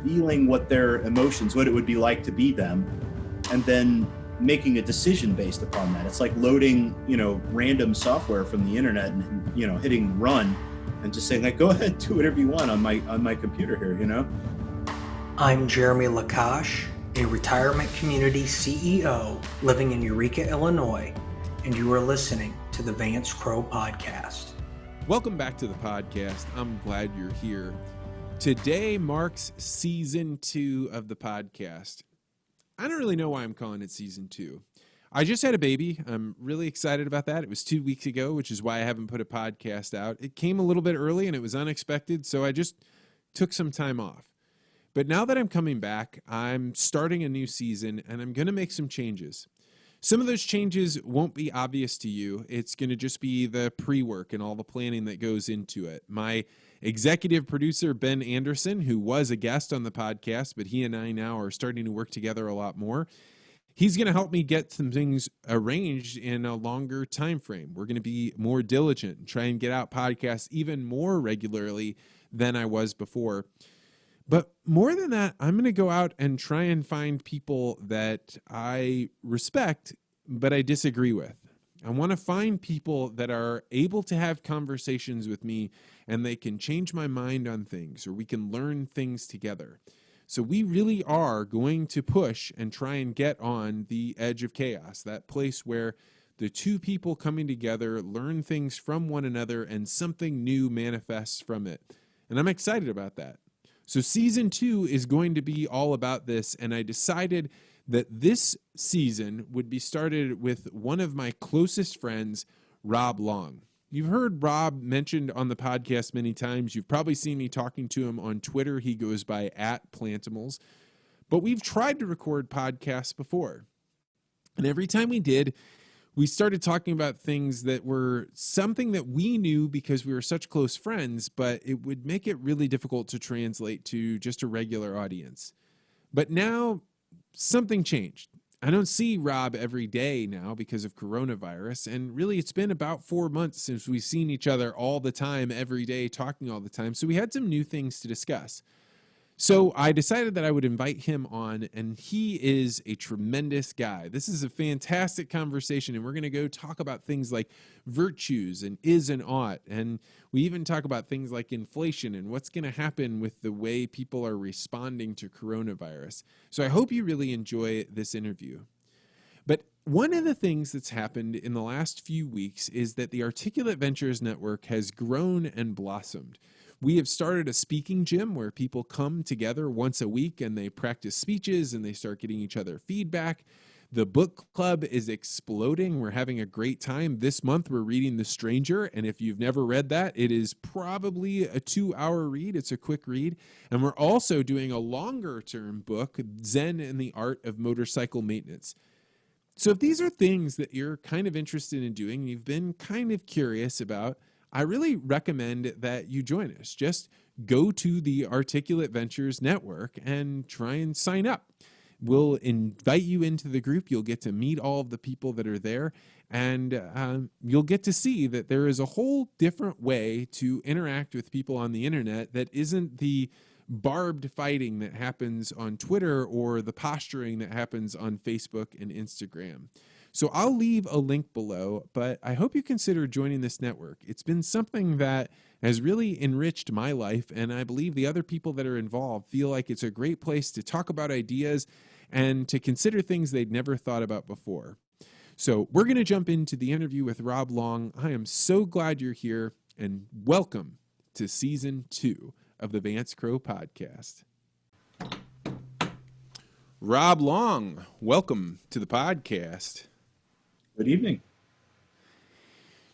feeling what their emotions, what it would be like to be them, and then making a decision based upon that. It's like loading, random software from the internet and, hitting run and just saying like, go ahead, do whatever you want on my computer here, I'm Jeremy Lakash, a retirement community CEO living in Eureka, Illinois, and you are listening to the Vance Crowe Podcast. Welcome back to the podcast. I'm glad you're here. Today marks season 2 of the podcast. I don't really know why I'm calling it season 2. I just had a baby. I'm really excited about that. It was 2 weeks ago, which is why I haven't put a podcast out. It came a little bit early and it was unexpected, so I just took some time off. But now that I'm coming back, I'm starting a new season and I'm going to make some changes. Some of those changes won't be obvious to you. It's going to just be the pre-work and all the planning that goes into it. My executive producer, Ben Anderson, who was a guest on the podcast, but he and I now are starting to work together a lot more. He's going to help me get some things arranged in a longer time frame. We're going to be more diligent and try and get out podcasts even more regularly than I was before. But more than that, I'm going to go out and try and find people that I respect, but I disagree with. I want to find people that are able to have conversations with me and they can change my mind on things, or we can learn things together. So we really are going to push and try and get on the edge of chaos, that place where the two people coming together learn things from one another and something new manifests from it. And I'm excited about that. So season 2 is going to be all about this, and I decided that this season would be started with one of my closest friends, Rob Long. You've heard Rob mentioned on the podcast many times. You've probably seen me talking to him on Twitter. He goes by @Plantimals. But we've tried to record podcasts before. And every time we did, we started talking about things that were something that we knew because we were such close friends, but it would make it really difficult to translate to just a regular audience. But now something changed. I don't see Rob every day now because of coronavirus, and really it's been about 4 months since we've seen each other all the time, every day, talking all the time. So we had some new things to discuss. So I decided that I would invite him on, and he is a tremendous guy. This is a fantastic conversation, and we're going to go talk about things like virtues and is and ought, and we even talk about things like inflation and what's going to happen with the way people are responding to coronavirus. So I hope you really enjoy this interview. But one of the things that's happened in the last few weeks is that the Articulate Ventures Network has grown and blossomed. We have started a speaking gym where people come together once a week and they practice speeches and they start getting each other feedback. The book club is exploding. We're having a great time. This month we're reading The Stranger, and if you've never read that, it is probably a 2-hour read. It's a quick read. And we're also doing a longer-term book, Zen and the Art of Motorcycle Maintenance. So if these are things that you're kind of interested in doing, you've been kind of curious about, I really recommend that you join us. Just go to the Articulate Ventures Network and try and sign up. We'll invite you into the group. You'll get to meet all of the people that are there, and you'll get to see that there is a whole different way to interact with people on the internet that isn't the barbed fighting that happens on Twitter or the posturing that happens on Facebook and Instagram. So I'll leave a link below, but I hope you consider joining this network. It's been something that has really enriched my life, and I believe the other people that are involved feel like it's a great place to talk about ideas and to consider things they'd never thought about before. So we're going to jump into the interview with Rob Long. I am so glad you're here, and welcome to Season 2 of the Vance Crowe Podcast. Rob Long, welcome to the podcast. Good evening.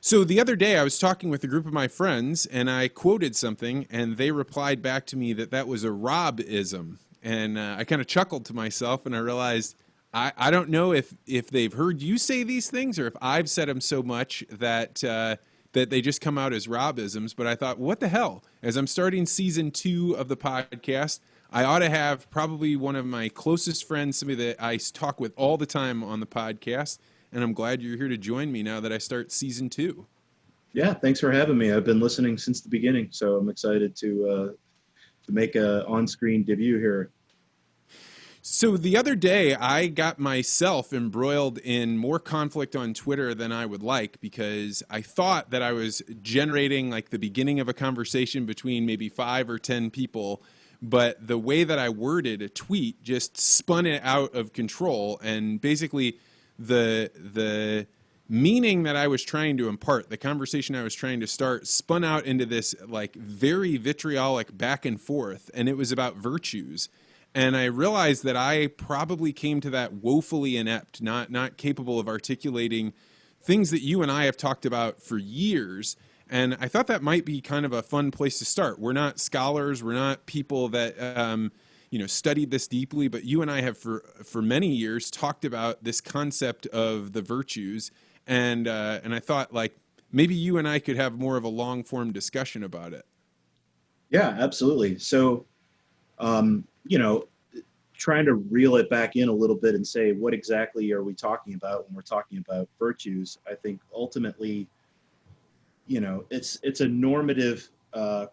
So the other day I was talking with a group of my friends and I quoted something and they replied back to me that that was a Rob-ism. And I kind of chuckled to myself and I realized I don't know if they've heard you say these things or if I've said them so much that that they just come out as Rob-isms. But I thought, what the hell? As I'm starting season 2 of the podcast, I ought to have probably one of my closest friends, somebody that I talk with all the time on the podcast. And I'm glad you're here to join me now that I start season 2. Yeah, thanks for having me. I've been listening since the beginning, so I'm excited to to make a on-screen debut here. So the other day, I got myself embroiled in more conflict on Twitter than I would like, because I thought that I was generating like the beginning of a conversation between maybe 5 or 10 people, but the way that I worded a tweet just spun it out of control, and basically the meaning that I was trying to impart, the conversation I was trying to start, spun out into this like very vitriolic back and forth, and it was about virtues. And I realized that I probably came to that woefully inept, not capable of articulating things that you and I have talked about for years. And I thought that might be kind of a fun place to start. We're not scholars. We're not people that studied this deeply. But you and I have for many years talked about this concept of the virtues. And I thought like maybe you and I could have more of a long form discussion about it. Yeah, absolutely. So, trying to reel it back in a little bit and say, what exactly are we talking about when we're talking about virtues? I think ultimately, it's a normative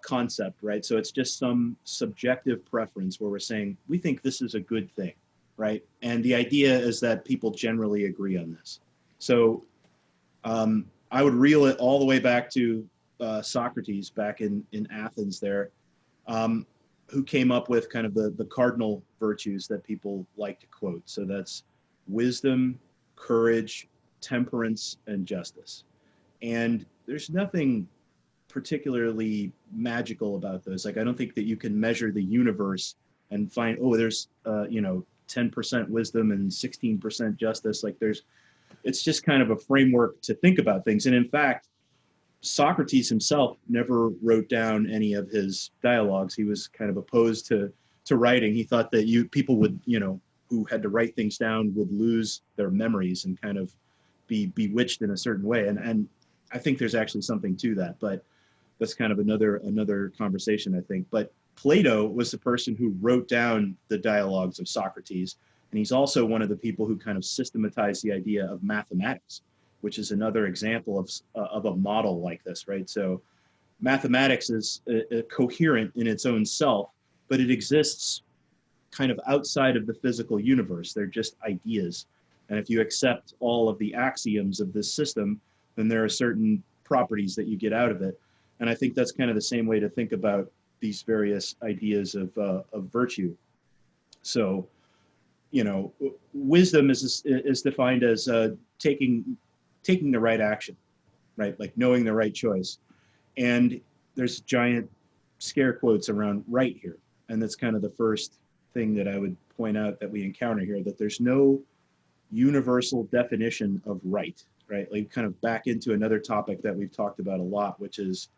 concept, right? So it's just some subjective preference where we're saying, we think this is a good thing, right? And the idea is that people generally agree on this. So I would reel it all the way back to Socrates back in Athens there, who came up with kind of the cardinal virtues that people like to quote. So that's wisdom, courage, temperance, and justice. And there's nothing particularly magical about those. Like, I don't think that you can measure the universe and find, there's 10% wisdom and 16% justice. Like it's just kind of a framework to think about things. And in fact, Socrates himself never wrote down any of his dialogues. He was kind of opposed to writing. He thought that people would, who had to write things down would lose their memories and kind of be bewitched in a certain way. And I think there's actually something to that, but that's kind of another conversation, I think. But Plato was the person who wrote down the dialogues of Socrates. And he's also one of the people who kind of systematized the idea of mathematics, which is another example of a model like this, right? So mathematics is coherent in its own self, but it exists kind of outside of the physical universe. They're just ideas. And if you accept all of the axioms of this system, then there are certain properties that you get out of it. And I think that's kind of the same way to think about these various ideas of virtue. So, wisdom is defined as taking the right action, right? Like knowing the right choice. And there's giant scare quotes around right here. And that's kind of the first thing that I would point out that we encounter here, that there's no universal definition of right? Like kind of back into another topic that we've talked about a lot, which is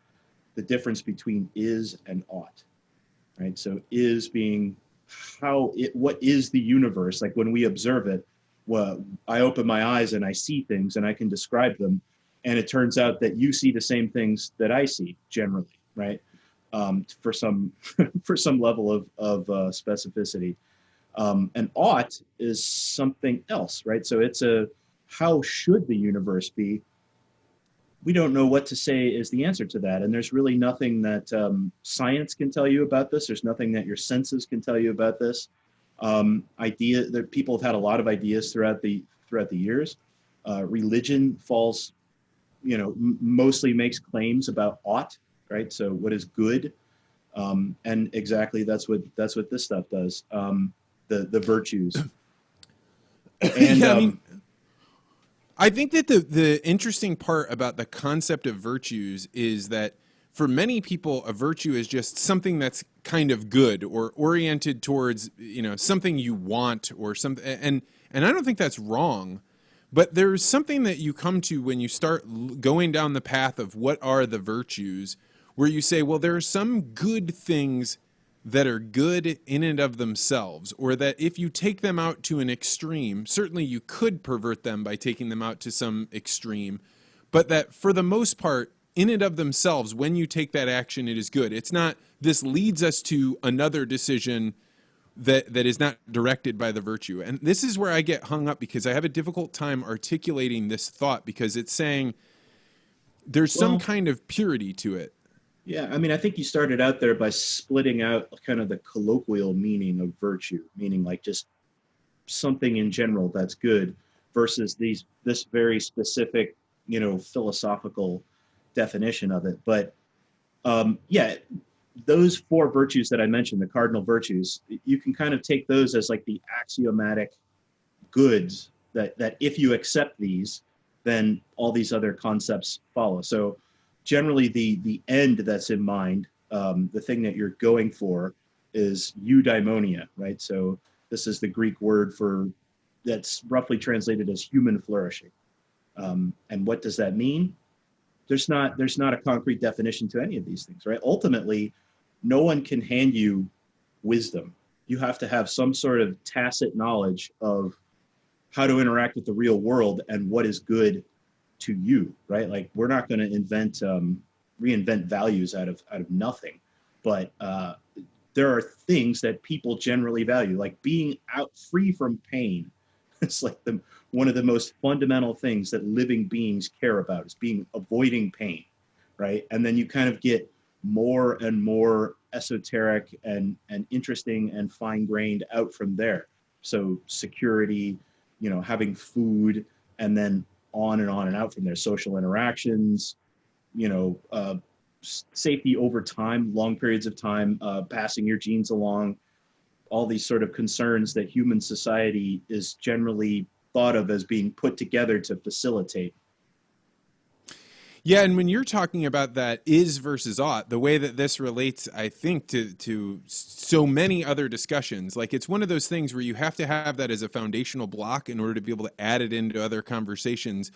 the difference between is and ought, right? So is being what is the universe? Like when we observe it, well, I open my eyes and I see things and I can describe them. And it turns out that you see the same things that I see generally, right? For some level of specificity. And ought is something else, right? So it's how should the universe be? We don't know what to say is the answer to that. And there's really nothing that science can tell you about this. There's nothing that your senses can tell you about this. That people have had a lot of ideas throughout the years. Religion falls, mostly makes claims about ought, right? So what is good? And exactly that's what this stuff does. The virtues. And I think that the interesting part about the concept of virtues is that for many people, a virtue is just something that's kind of good or oriented towards, something you want or something. And I don't think that's wrong, but there's something that you come to when you start going down the path of what are the virtues, where you say, well, there are some good things that are good in and of themselves, or that if you take them out to an extreme, certainly you could pervert them by taking them out to some extreme, but that for the most part, in and of themselves, when you take that action, it is good. It's not, this leads us to another decision that is not directed by the virtue. And this is where I get hung up, because I have a difficult time articulating this thought, because it's saying there's some kind of purity to it. Yeah, I mean, I think you started out there by splitting out kind of the colloquial meaning of virtue, meaning like just something in general that's good versus this very specific, philosophical definition of it. But yeah, those four virtues that I mentioned, the cardinal virtues, you can kind of take those as like the axiomatic goods that if you accept these, then all these other concepts follow. So generally the end that's in mind, the thing that you're going for is eudaimonia, right? So this is the Greek word for that's roughly translated as human flourishing. And what does that mean? There's not a concrete definition to any of these things, right? Ultimately, no one can hand you wisdom. You have to have some sort of tacit knowledge of how to interact with the real world and what is good to you, right? Like we're not going to reinvent values out of nothing, but there are things that people generally value, like being out free from pain. It's like one of the most fundamental things that living beings care about is avoiding pain, right? And then you kind of get more and more esoteric and interesting and fine-grained out from there. So security, having food, and then on and out from there. Social interactions, safety over time, long periods of time, passing your genes along, all these sort of concerns that human society is generally thought of as being put together to facilitate. Yeah, and when you're talking about that is versus ought, the way that this relates, I think, to so many other discussions, like it's one of those things where you have to have that as a foundational block in order to be able to add it into other conversations.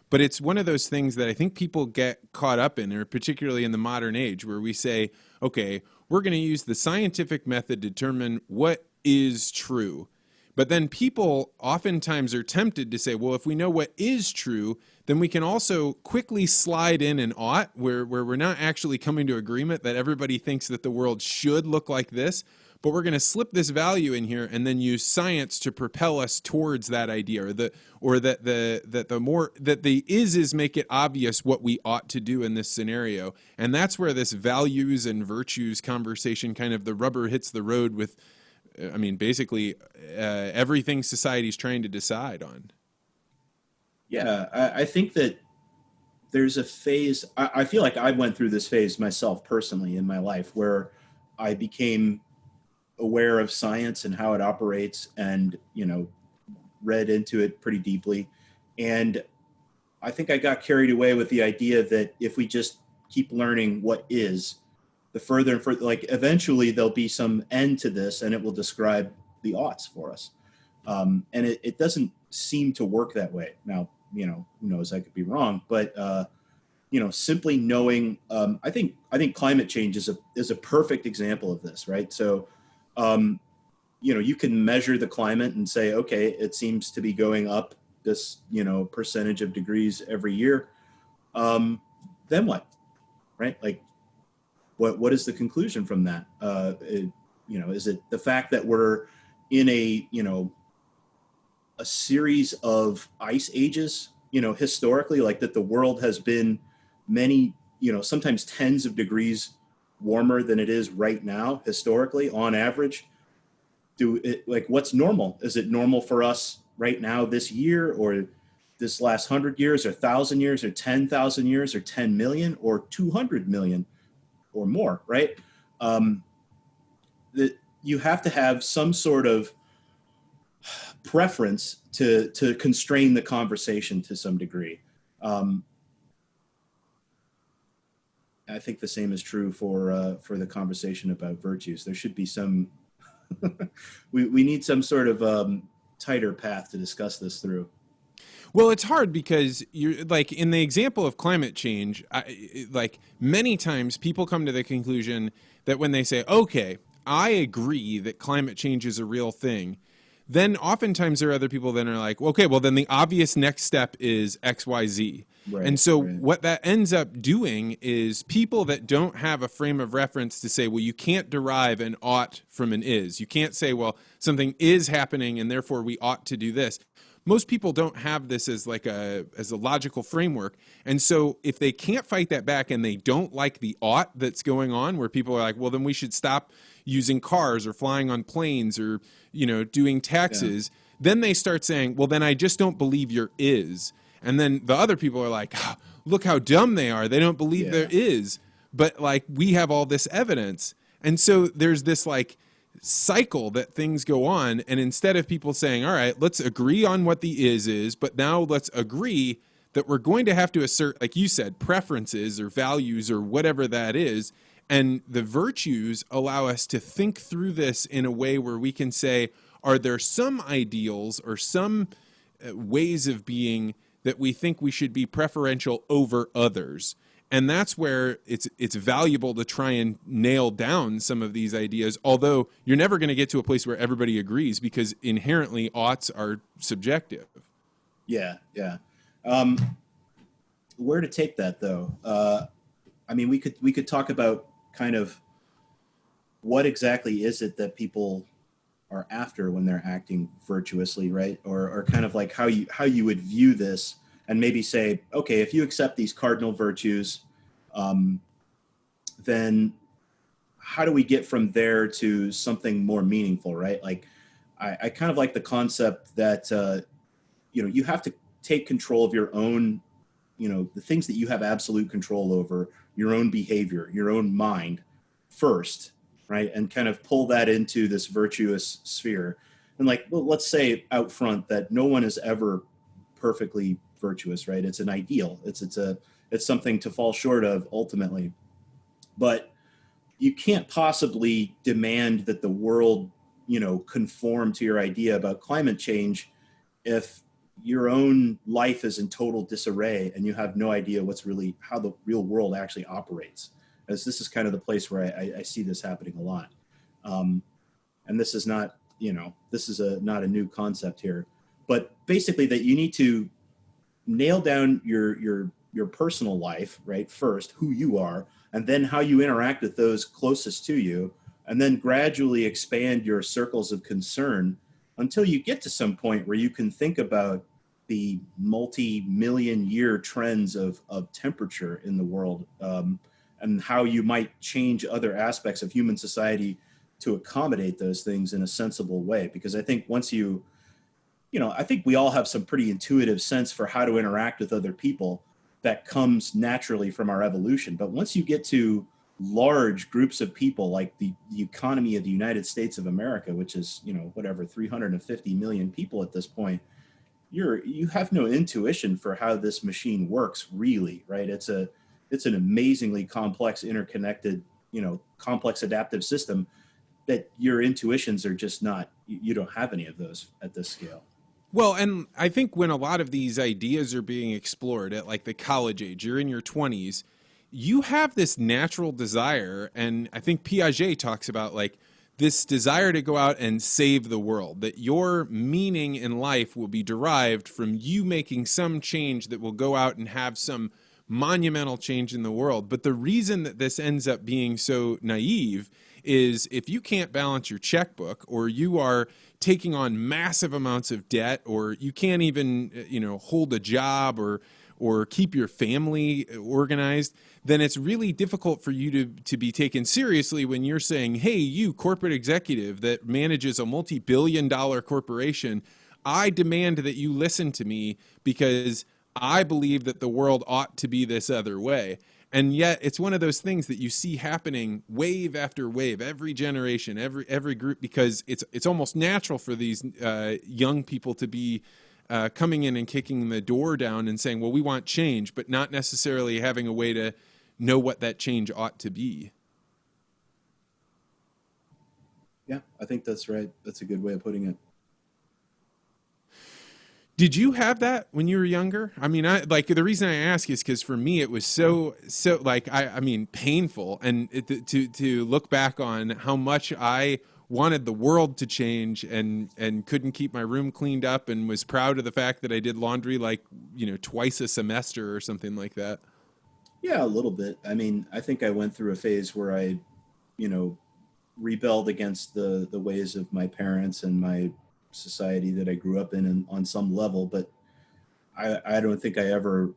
But it's one of those things that I think people get caught up in, or particularly in the modern age, where we say, okay, we're going to use the scientific method to determine what is true. But then people oftentimes are tempted to say, well, if we know what is true, then we can also quickly slide in an ought where we're not actually coming to agreement that everybody thinks that the world should look like this, but we're going to slip this value in here and then use science to propel us towards that idea, or that the is make it obvious what we ought to do in this scenario. And that's where this values and virtues conversation, kind of the rubber hits the road with, I mean, basically everything society's trying to decide on. Yeah, I think that there's a phase, I feel like I went through this phase myself personally in my life where I became aware of science and how it operates and, read into it pretty deeply. And I think I got carried away with the idea that if we just keep learning what is, the further and further, like eventually there'll be some end to this and it will describe the oughts for us. And it doesn't seem to work that way. Now, who knows, I could be wrong, but, simply knowing, I think climate change is a perfect example of this, right? So, you can measure the climate and say, okay, it seems to be going up this, percentage of degrees every year. Then what, right? Like, what is the conclusion from that? Is it the fact that we're in a series of ice ages, historically, like that the world has been many, sometimes tens of degrees warmer than it is right now, historically, on average? What's normal? Is it normal for us right now this year, or this last 100 years, or 1,000 years, or 10,000 years, or 10 million, or 200 million, or more, right? That you have to have some sort of preference to constrain the conversation to some degree. I think the same is true for the conversation about virtues. There should be some. we need some sort of tighter path to discuss this through. Well, it's hard because you're like in the example of climate change, like many times people come to the conclusion that when they say, okay, I agree that climate change is a real thing, then oftentimes there are other people that are like, okay, well then the obvious next step is X, Y, Z. Right, and so right. What that ends up doing is people that don't have a frame of reference to say, well, you can't derive an ought from an is. You can't say, well, something is happening and therefore we ought to do this. most people don't have this as as a logical framework. And so if they can't fight that back and they don't like the ought that's going on, where people are like, well, then we should stop using cars or flying on planes or, doing taxes, then they start saying, well, then I just don't believe your is. And then the other people are like, oh, look how dumb they are. They don't believe there is. But like, we have all this evidence. And so there's this like cycle that things go on. And instead of people saying, all right, let's agree on what the is, but now let's agree that we're going to have to assert, like you said, preferences or values or whatever that is. And the virtues allow us to think through this in a way where we can say, are there some ideals or some ways of being that we think we should be preferential over others? And that's where it's valuable to try and nail down some of these ideas, although you're never going to get to a place where everybody agrees, because inherently oughts are subjective. Yeah. Where to take that, though? I mean, we could talk about kind of what exactly is it that people are after when they're acting virtuously, right? Or kind of like how you would view this, and maybe say, okay, if you accept these cardinal virtues, then how do we get from there to something more meaningful, right? Like, I kind of like the concept that, you have to take control of your own, the things that you have absolute control over, your own behavior, your own mind first, right? And kind of pull that into this virtuous sphere. And like, well, let's say out front that no one is ever perfectly virtuous, right? It's an ideal. It's something to fall short of ultimately. But you can't possibly demand that the world, conform to your idea about climate change if your own life is in total disarray and you have no idea how the real world actually operates. As this is kind of the place where I see this happening a lot. And this is not, not a new concept here, but basically that you need to nail down your personal life, right? First, who you are, and then how you interact with those closest to you, and then gradually expand your circles of concern until you get to some point where you can think about the multi-million year trends of temperature in the world, and how you might change other aspects of human society to accommodate those things in a sensible way. Because I think once I think we all have some pretty intuitive sense for how to interact with other people that comes naturally from our evolution. But once you get to large groups of people, like the economy of the United States of America, which is, 350 million people at this point, you have no intuition for how this machine works, really, right? It's an amazingly complex, interconnected, complex adaptive system that your intuitions are just not, you don't have any of those at this scale. Well, and I think when a lot of these ideas are being explored at like the college age, you're in your 20s, you have this natural desire. And I think Piaget talks about like this desire to go out and save the world, that your meaning in life will be derived from you making some change that will go out and have some monumental change in the world. But the reason that this ends up being so naive is if you can't balance your checkbook, or you are taking on massive amounts of debt, or you can't even, hold a job or keep your family organized, then it's really difficult for you to be taken seriously when you're saying, hey, you corporate executive that manages a multi-billion-dollar corporation, I demand that you listen to me because I believe that the world ought to be this other way. And yet it's one of those things that you see happening wave after wave, every generation, every group, because it's almost natural for these young people to be coming in and kicking the door down and saying, well, we want change, but not necessarily having a way to know what that change ought to be. Yeah, I think that's right. That's a good way of putting it. Did you have that when you were younger? I mean, the reason I ask is because for me it was so like I mean painful, and to look back on how much I wanted the world to change and couldn't keep my room cleaned up, and was proud of the fact that I did laundry like twice a semester or something like that. Yeah, a little bit. I mean, I think I went through a phase where I rebelled against the ways of my parents and my society that I grew up in and on some level, but I don't think I ever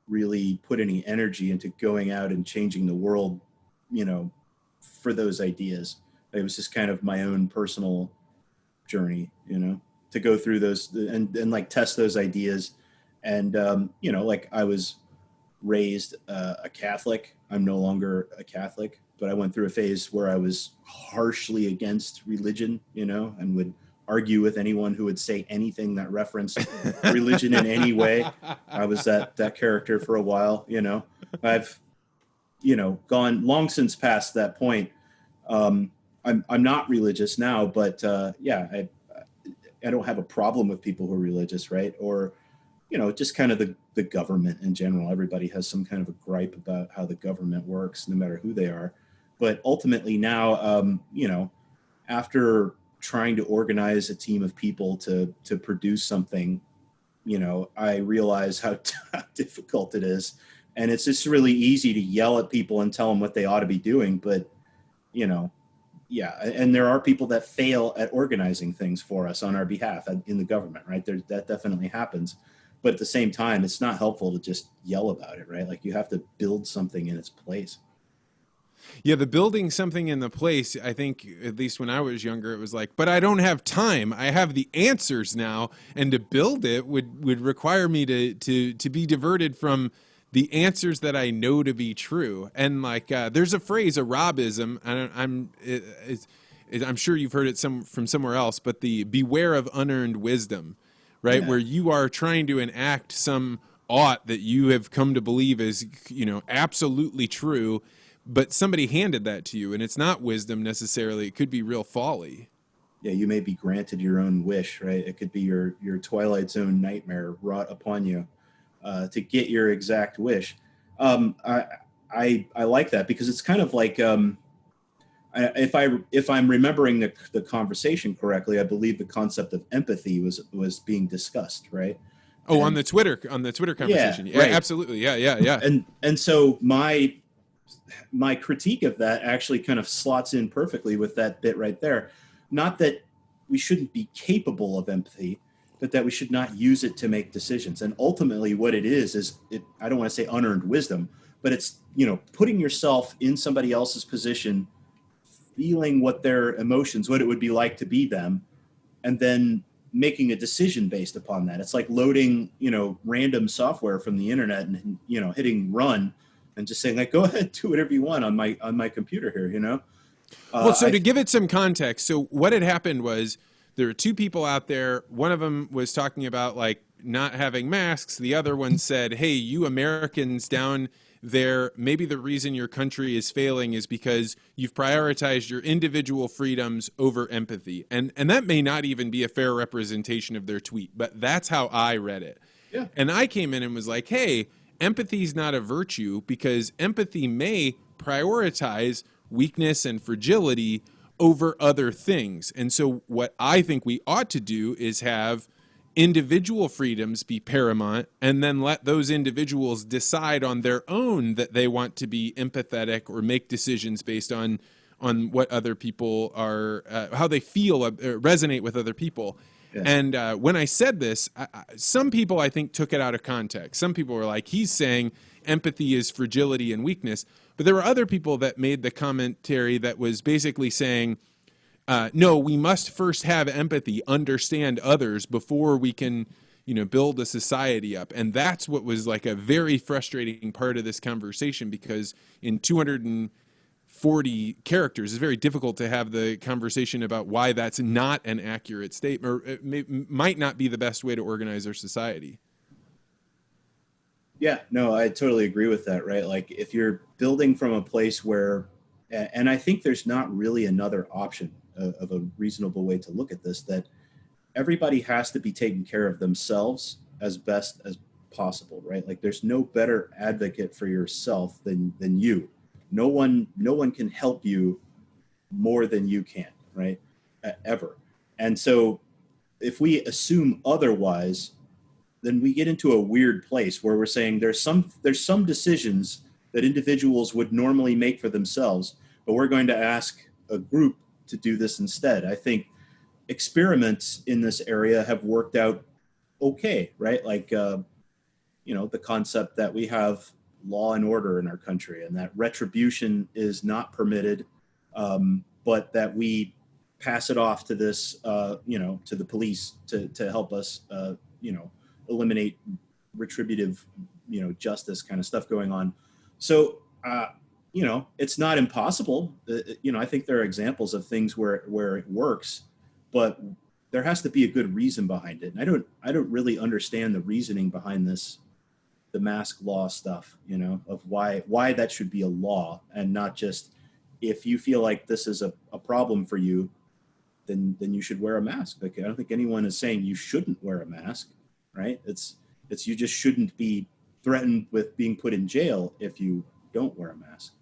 really put any energy into going out and changing the world, for those ideas. It was just kind of my own personal journey, to go through those and like test those ideas. And, like I was raised a Catholic. I'm no longer a Catholic, but I went through a phase where I was harshly against religion, and would argue with anyone who would say anything that referenced religion in any way. I was that character for a while, I've, gone long since past that point. I'm not religious now, but I don't have a problem with people who are religious, right? Or, just kind of the government in general. Everybody has some kind of a gripe about how the government works, no matter who they are. But ultimately now, after trying to organize a team of people to produce something, I realize how difficult it is. And it's just really easy to yell at people and tell them what they ought to be doing. But, and there are people that fail at organizing things for us on our behalf in the government, right? That definitely happens. But at the same time, it's not helpful to just yell about it, right? Like you have to build something in its place. Yeah, the building something in the place, I think, at least when I was younger, it was like, but I don't have time. I have the answers now. And to build it would require me to be diverted from the answers that I know to be true. And like, there's a phrase, a Robism, I'm sure you've heard it from somewhere else, but the beware of unearned wisdom, right? Yeah. Where you are trying to enact some ought that you have come to believe is, absolutely true, but somebody handed that to you, and it's not wisdom necessarily. It could be real folly. Yeah, you may be granted your own wish, right? It could be your Twilight Zone nightmare wrought upon you to get your exact wish. I like that because it's kind of like if I'm remembering the conversation correctly, I believe the concept of empathy was being discussed, right? Oh, on the Twitter conversation. Yeah, right. Absolutely. Yeah. And so my critique of that actually kind of slots in perfectly with that bit right there. Not that we shouldn't be capable of empathy, but that we should not use it to make decisions. And ultimately what it is I don't want to say unearned wisdom, but it's, putting yourself in somebody else's position, feeling what their emotions, what it would be like to be them, and then making a decision based upon that. It's like loading, random software from the internet and, hitting run and just saying like, go ahead, do whatever you want on my computer here, Well, so to give it some context, so what had happened was there were two people out there. One of them was talking about like not having masks. The other one said, hey, you Americans down there, maybe the reason your country is failing is because you've prioritized your individual freedoms over empathy. And that may not even be a fair representation of their tweet, but that's how I read it. Yeah. And I came in and was like, hey, empathy is not a virtue because empathy may prioritize weakness and fragility over other things. And so what I think we ought to do is have individual freedoms be paramount and then let those individuals decide on their own that they want to be empathetic or make decisions based on what other people are, how they feel, resonate with other people. Yeah. And when I said this, some people I think took it out of context. Some people were like, he's saying empathy is fragility and weakness. But there were other people that made the commentary that was basically saying, no, we must first have empathy, understand others before we can, build a society up. And that's what was like a very frustrating part of this conversation, because in 240 characters, it's very difficult to have the conversation about why that's not an accurate statement, or it might not be the best way to organize our society. Yeah, no, I totally agree with that, right? Like if you're building from a place where, and I think there's not really another option of a reasonable way to look at this, that everybody has to be taking care of themselves as best as possible, right? Like there's no better advocate for yourself than you. No one can help you more than you can, right? Ever. And so if we assume otherwise, then we get into a weird place where we're saying there's some decisions that individuals would normally make for themselves, but we're going to ask a group to do this instead. I think experiments in this area have worked out okay, right? Like, the concept that we have law and order in our country and that retribution is not permitted, but that we pass it off to this, to the police to help us, eliminate retributive, justice kind of stuff going on. So, it's not impossible. I think there are examples of things where it works, but there has to be a good reason behind it. And I don't really understand the reasoning behind the mask law stuff, of why that should be a law and not just, if you feel like this is a problem for you, then you should wear a mask. Like, I don't think anyone is saying you shouldn't wear a mask, right? It's you just shouldn't be threatened with being put in jail if you don't wear a mask.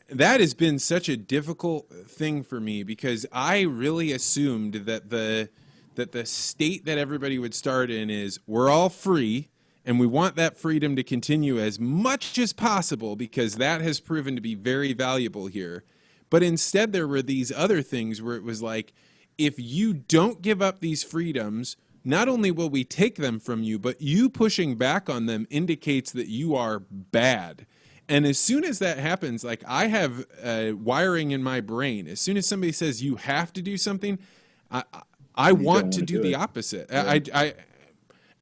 That has been such a difficult thing for me, because I really assumed that the state that everybody would start in is, we're all free, and we want that freedom to continue as much as possible, because that has proven to be very valuable here. But instead, there were these other things where it was like, if you don't give up these freedoms, not only will we take them from you, but you pushing back on them indicates that you are bad. And as soon as that happens, like, I have wiring in my brain. As soon as somebody says you have to do something, I want to do the opposite. Yeah.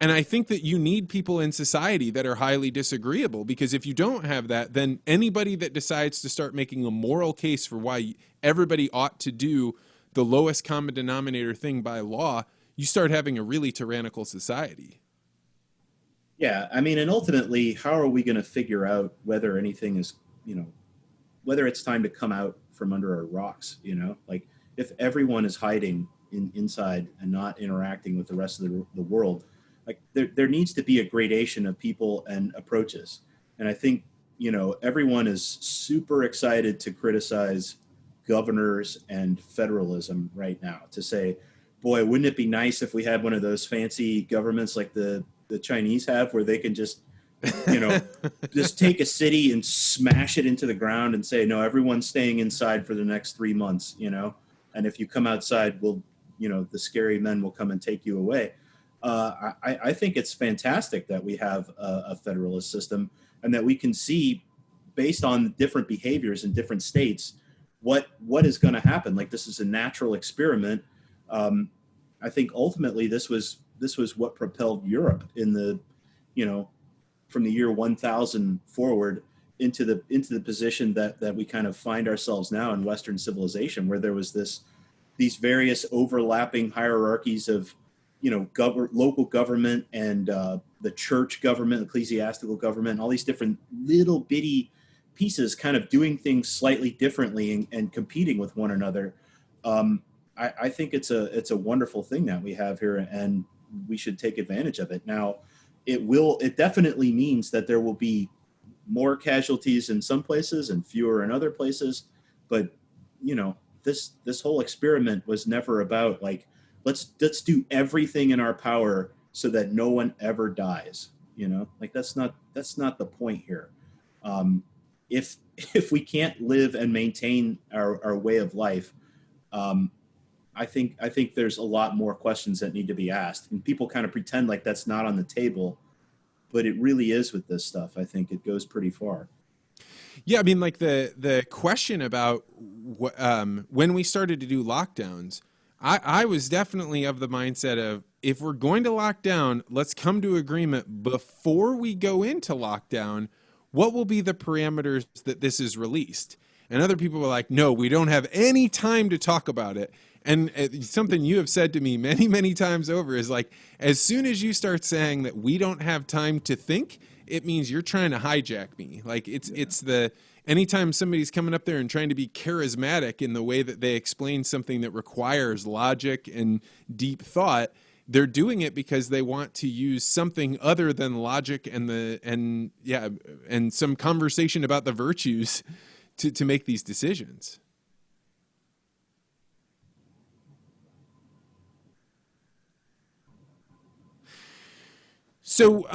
And I think that you need people in society that are highly disagreeable, because if you don't have that, then anybody that decides to start making a moral case for why everybody ought to do the lowest common denominator thing by law, you start having a really tyrannical society. Yeah, I mean, and ultimately, how are we going to figure out whether anything is, whether it's time to come out from under our rocks, Like, if everyone is hiding inside and not interacting with the rest of the world, like, there needs to be a gradation of people and approaches. And I think, everyone is super excited to criticize governors and federalism right now, to say, boy, wouldn't it be nice if we had one of those fancy governments like the Chinese have, where they can just, just take a city and smash it into the ground and say, no, everyone's staying inside for the next 3 months, and if you come outside, the scary men will come and take you away. I think it's fantastic that we have a federalist system, and that we can see, based on different behaviors in different states, what is going to happen. Like, this is a natural experiment. I think ultimately this was what propelled Europe in the, from the year 1000 forward into the position that we kind of find ourselves now in Western civilization, where there was these various overlapping hierarchies of, local government and the church government, ecclesiastical government, all these different little bitty pieces kind of doing things slightly differently and competing with one another. I think it's a wonderful thing that we have here, and we should take advantage of it. Now, it definitely means that there will be more casualties in some places and fewer in other places. But, this whole experiment was never about, like, let's do everything in our power so that no one ever dies. Like, that's not the point here. If we can't live and maintain our way of life, I think there's a lot more questions that need to be asked, and people kind of pretend like that's not on the table, but it really is with this stuff. I think it goes pretty far. Yeah, I mean, like the question about when we started to do lockdowns, I was definitely of the mindset of, if we're going to lock down, let's come to agreement before we go into lockdown. What will be the parameters that this is released? And other people were like, no, we don't have any time to talk about it. And something you have said to me many, many times over is, like, as soon as you start saying that we don't have time to think, it means you're trying to hijack me. Like, it's anytime somebody's coming up there and trying to be charismatic in the way that they explain something that requires logic and deep thought, they're doing it because they want to use something other than logic and some conversation about the virtues to make these decisions. So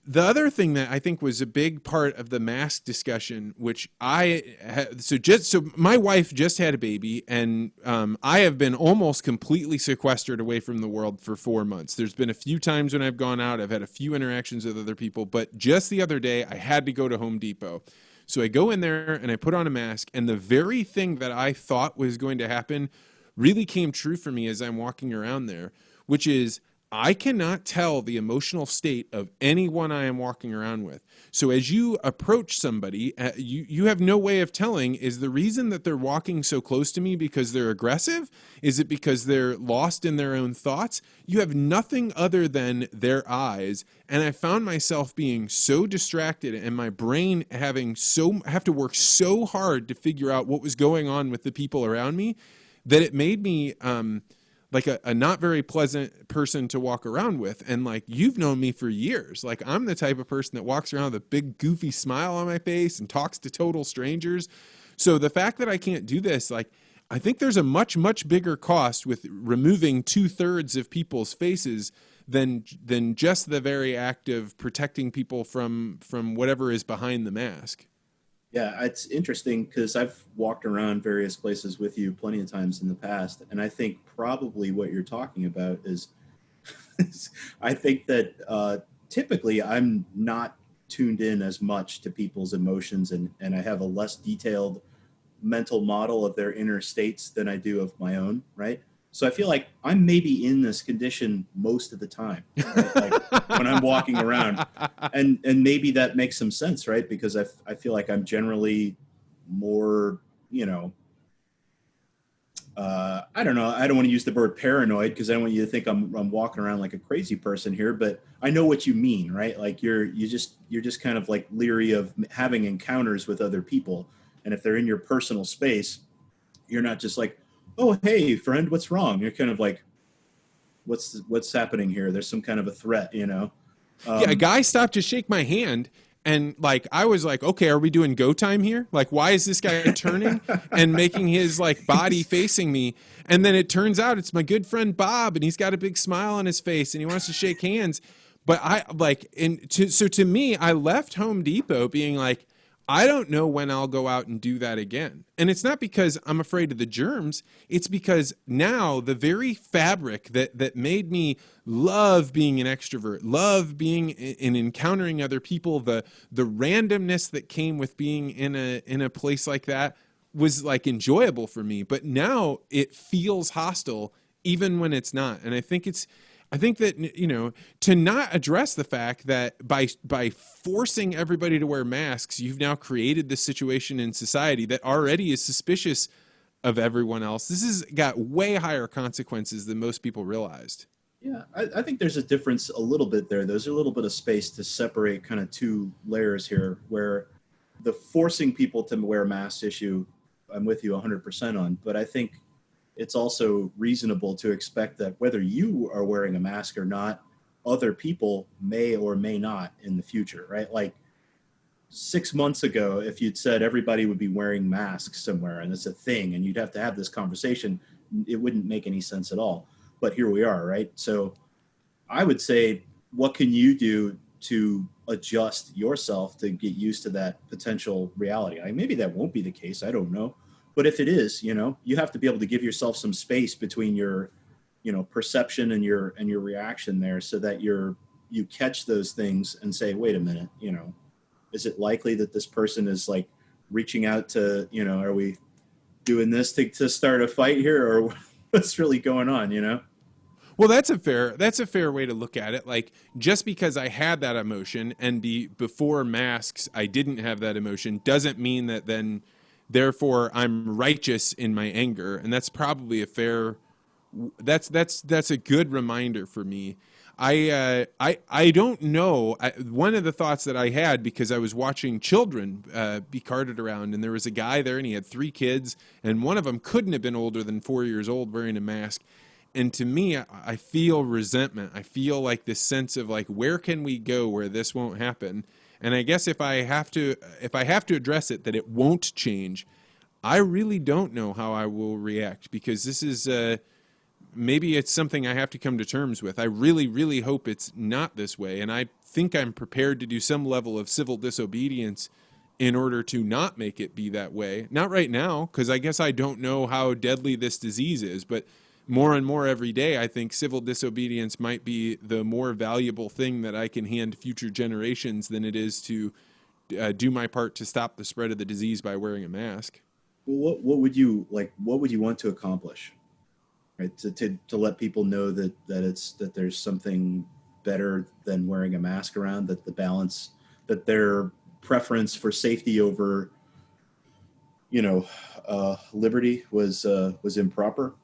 The other thing that I think was a big part of the mask discussion, which so my wife just had a baby, and I have been almost completely sequestered away from the world for 4 months. There's been a few times when I've gone out, I've had a few interactions with other people, but just the other day I had to go to Home Depot. So I go in there and I put on a mask, and the very thing that I thought was going to happen really came true for me as I'm walking around there, which is I cannot tell the emotional state of anyone I am walking around with. So as you approach somebody, you have no way of telling, is the reason that they're walking so close to me because they're aggressive? Is it because they're lost in their own thoughts? You have nothing other than their eyes. And I found myself being so distracted and my brain have to work so hard to figure out what was going on with the people around me that it made me like a not very pleasant person to walk around with. And like, you've known me for years. Like, I'm the type of person that walks around with a big goofy smile on my face and talks to total strangers. So the fact that I can't do this, like, I think there's a much, much bigger cost with removing 2/3 of people's faces than just the very act of protecting people from whatever is behind the mask. Yeah, it's interesting because I've walked around various places with you plenty of times in the past, and I think probably what you're talking about is, I think that typically I'm not tuned in as much to people's emotions, and I have a less detailed mental model of their inner states than I do of my own, right? So I feel like I'm maybe in this condition most of the time, right? Like when I'm walking around, and maybe that makes some sense, right? Because I feel like I'm generally more, I don't know. I don't want to use the word paranoid because I don't want you to think I'm walking around like a crazy person here, but I know what you mean, right? Like you're just kind of like leery of having encounters with other people, and if they're in your personal space, you're not just like, oh, hey, friend, what's wrong? You're kind of like, what's happening here? There's some kind of a threat, Yeah, a guy stopped to shake my hand, and like I was like, okay, are we doing go time here? Like, why is this guy turning and making his like body facing me? And then it turns out it's my good friend Bob, and he's got a big smile on his face, and he wants to shake hands. But so to me, I left Home Depot being like, I don't know when I'll go out and do that again. And it's not because I'm afraid of the germs. It's because now the very fabric that made me love being an extrovert, love being and encountering other people, the randomness that came with being in a place like that was like enjoyable for me. But now it feels hostile even when it's not. And I think that, to not address the fact that by forcing everybody to wear masks, you've now created this situation in society that already is suspicious of everyone else. This has got way higher consequences than most people realized. Yeah, I think there's a difference a little bit there. There's a little bit of space to separate kind of two layers here, where the forcing people to wear masks issue, I'm with you 100% on, but I think it's also reasonable to expect that whether you are wearing a mask or not, other people may or may not in the future, right? Like 6 months ago, if you'd said everybody would be wearing masks somewhere and it's a thing and you'd have to have this conversation, it wouldn't make any sense at all. But here we are, right? So I would say, what can you do to adjust yourself to get used to that potential reality? Maybe that won't be the case. I don't know. But if it is, you have to be able to give yourself some space between your, perception and your reaction there, so that you catch those things and say, wait a minute, is it likely that this person is like reaching out to, are we doing this to start a fight here, or what's really going on, Well, that's a fair way to look at it. Like, just because I had that emotion and before masks I didn't have that emotion doesn't mean that then therefore I'm righteous in my anger. And that's probably that's a good reminder for me. I don't know. One of the thoughts that I had, because I was watching children be carted around, and there was a guy there and he had 3 kids, and one of them couldn't have been older than 4 years old wearing a mask. And to me, I feel resentment. I feel like this sense of like, where can we go where this won't happen? And I guess if I have to address it, that it won't change, I really don't know how I will react, because this is maybe it's something I have to come to terms with. I really, really hope it's not this way. And I think I'm prepared to do some level of civil disobedience in order to not make it be that way. Not right now, because I guess I don't know how deadly this disease is, but more and more every day, I think civil disobedience might be the more valuable thing that I can hand future generations than it is to do my part to stop the spread of the disease by wearing a mask. Well, what would you like? What would you want to accomplish? Right, to let people know that there's something better than wearing a mask around, that the balance, that their preference for safety over, liberty was improper.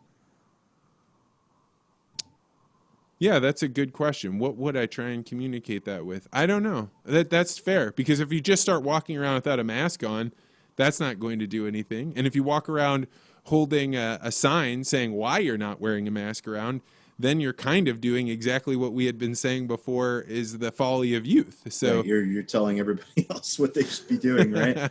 Yeah, that's a good question. What would I try and communicate that with? I don't know. That's fair, because if you just start walking around without a mask on, that's not going to do anything. And if you walk around holding a sign saying why you're not wearing a mask around, then you're kind of doing exactly what we had been saying before is the folly of youth. So right, you're telling everybody else what they should be doing, right?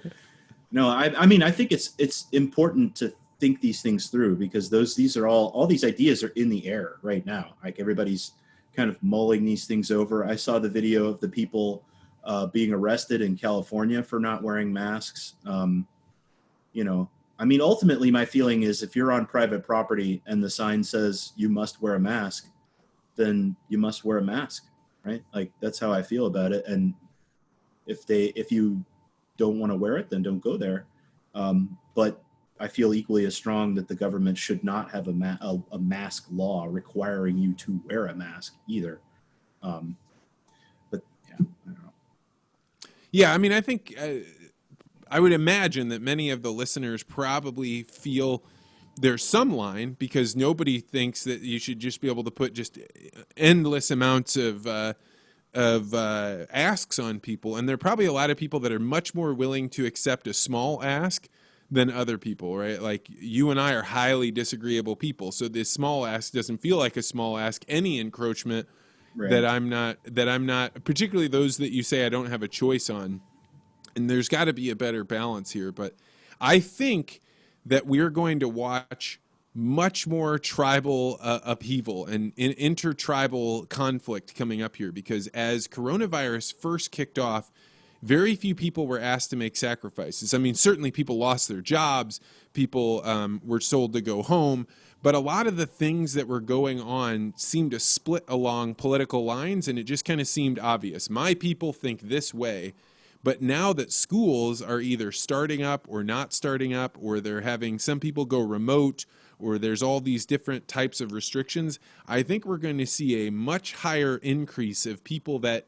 No, I mean, I think it's important to think these things through, because these are all these ideas are in the air right now. Like, everybody's kind of mulling these things over. I saw the video of the people being arrested in California for not wearing masks. I mean, ultimately, my feeling is if you're on private property and the sign says you must wear a mask, then you must wear a mask, right? Like, that's how I feel about it. And if you don't want to wear it, then don't go there. But I feel equally as strong that the government should not have a mask law requiring you to wear a mask either. But yeah, I don't know. yeah, I mean, I think I would imagine that many of the listeners probably feel there's some line, because nobody thinks that you should just be able to put just endless amounts of asks on people. And there are probably a lot of people that are much more willing to accept a small ask than other people, right? Like, you and I are highly disagreeable people. So this small ask doesn't feel like a small ask. Any encroachment Right. that I'm not, particularly those that you say I don't have a choice on. And there's got to be a better balance here. But I think that we're going to watch much more tribal upheaval and intertribal conflict coming up here, because as coronavirus first kicked off, very few people were asked to make sacrifices. I mean, certainly people lost their jobs, people were told to go home, but a lot of the things that were going on seemed to split along political lines, and it just kind of seemed obvious. My people think this way. But now that schools are either starting up or not starting up, or they're having some people go remote, or there's all these different types of restrictions, I think we're going to see a much higher increase of people that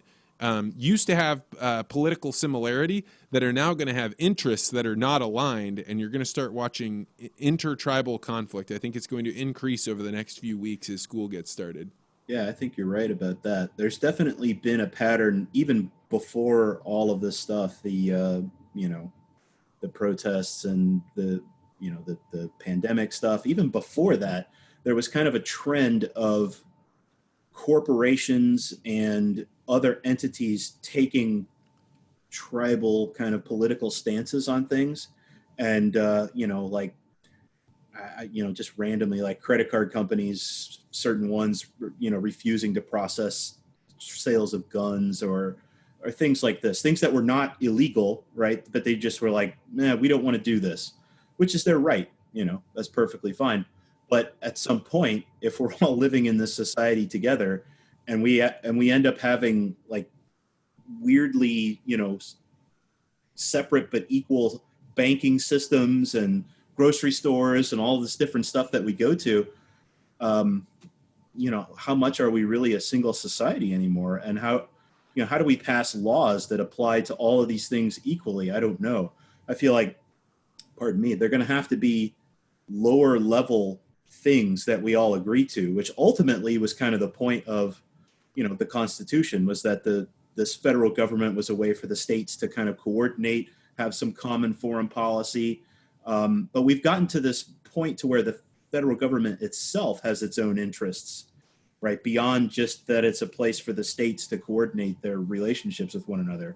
used to have political similarity that are now going to have interests that are not aligned, and you're going to start watching intertribal conflict. I think it's going to increase over the next few weeks as school gets started. Yeah, I think you're right about that. There's definitely been a pattern even before all of this stuff, the protests and the pandemic stuff. Even before that, there was kind of a trend of corporations and other entities taking tribal kind of political stances on things. And, just randomly, like credit card companies, certain ones, refusing to process sales of guns or things like this, things that were not illegal, right? But they just were like, nah, we don't want to do this, which is their right. That's perfectly fine. But at some point, if we're all living in this society together and we end up having like weirdly, separate but equal banking systems and grocery stores and all this different stuff that we go to, how much are we really a single society anymore? And how do we pass laws that apply to all of these things equally? I don't know. I feel like, pardon me, they're going to have to be lower level things that we all agree to, which ultimately was kind of the point of, the Constitution, was that this federal government was a way for the states to kind of coordinate, have some common foreign policy. But we've gotten to this point to where the federal government itself has its own interests, right? Beyond just that it's a place for the states to coordinate their relationships with one another.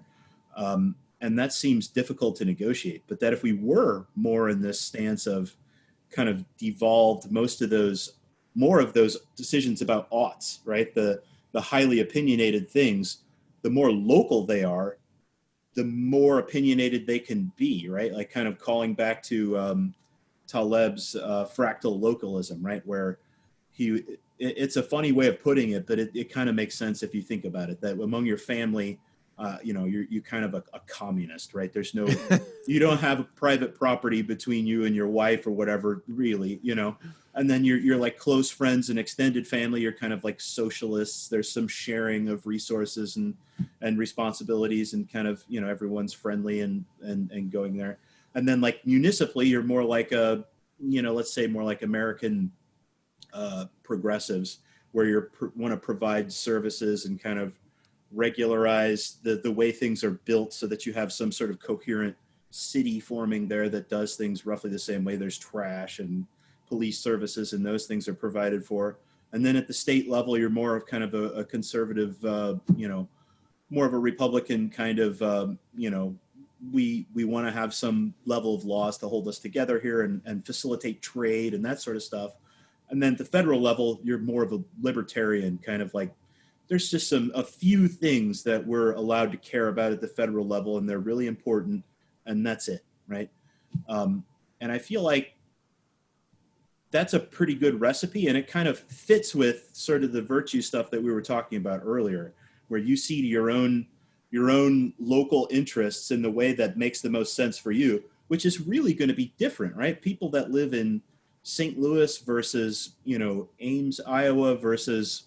And that seems difficult to negotiate. But that if we were more in this stance of kind of devolved most of those more of those decisions about oughts, right? The highly opinionated things, the more local they are, the more opinionated they can be, right? Like kind of calling back to Taleb's fractal localism, right? Where it's a funny way of putting it, but it kind of makes sense if you think about it, that among your family, you're kind of a communist, right? There's no, you don't have private property between you and your wife or whatever, really, and then you're like close friends and extended family. You're kind of like socialists. There's some sharing of resources and responsibilities, and kind of, everyone's friendly and going there. And then like municipally, you're more like let's say more like American progressives, where you want to provide services and kind of regularize the way things are built so that you have some sort of coherent city forming there that does things roughly the same way. There's trash and police services, and those things are provided for. And then at the state level, you're more of kind of a conservative, more of a Republican kind of, we want to have some level of laws to hold us together here and facilitate trade and that sort of stuff. And then at the federal level, you're more of a libertarian, kind of like, there's just a few things that we're allowed to care about at the federal level, and they're really important, and that's it, right? And I feel like that's a pretty good recipe, and it kind of fits with sort of the virtue stuff that we were talking about earlier, where you see your own local interests in the way that makes the most sense for you, which is really going to be different, right? People that live in St. Louis versus, Ames, Iowa versus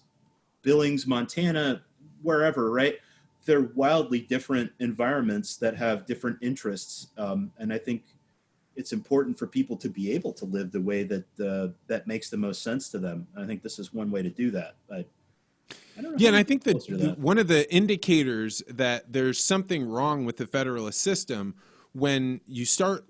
Billings, Montana, wherever, right? They're wildly different environments that have different interests. And I think it's important for people to be able to live the way that makes the most sense to them. And I think this is one way to do that. But I don't know. Yeah, and I think that one of the indicators that there's something wrong with the federalist system, when you start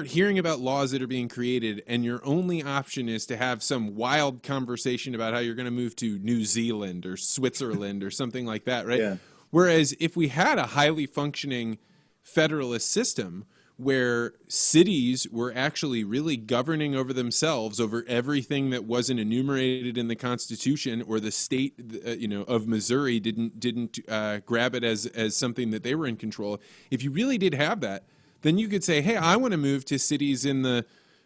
hearing about laws that are being created and your only option is to have some wild conversation about how you're going to move to New Zealand or Switzerland or something like that, right? Yeah. Whereas if we had a highly functioning federalist system where cities were actually really governing over themselves, over everything that wasn't enumerated in the Constitution, or the state, of Missouri didn't grab it as something that they were in control of. If you really did have that, then you could say, hey, I want to move to cities in the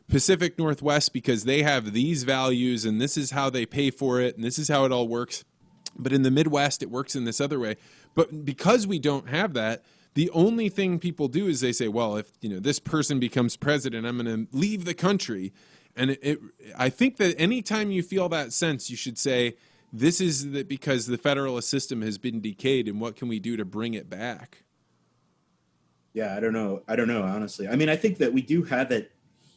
Pacific Northwest because they have these values and this is how they pay for it and this is how it all works. But in the Midwest, it works in this other way. But because we don't have that, the only thing people do is they say, well, if this person becomes president, I'm going to leave the country. And I think that anytime you feel that sense, you should say, this is because the federalist system has been decayed, and what can we do to bring it back? Yeah, I don't know, honestly. I mean, I think that we do have it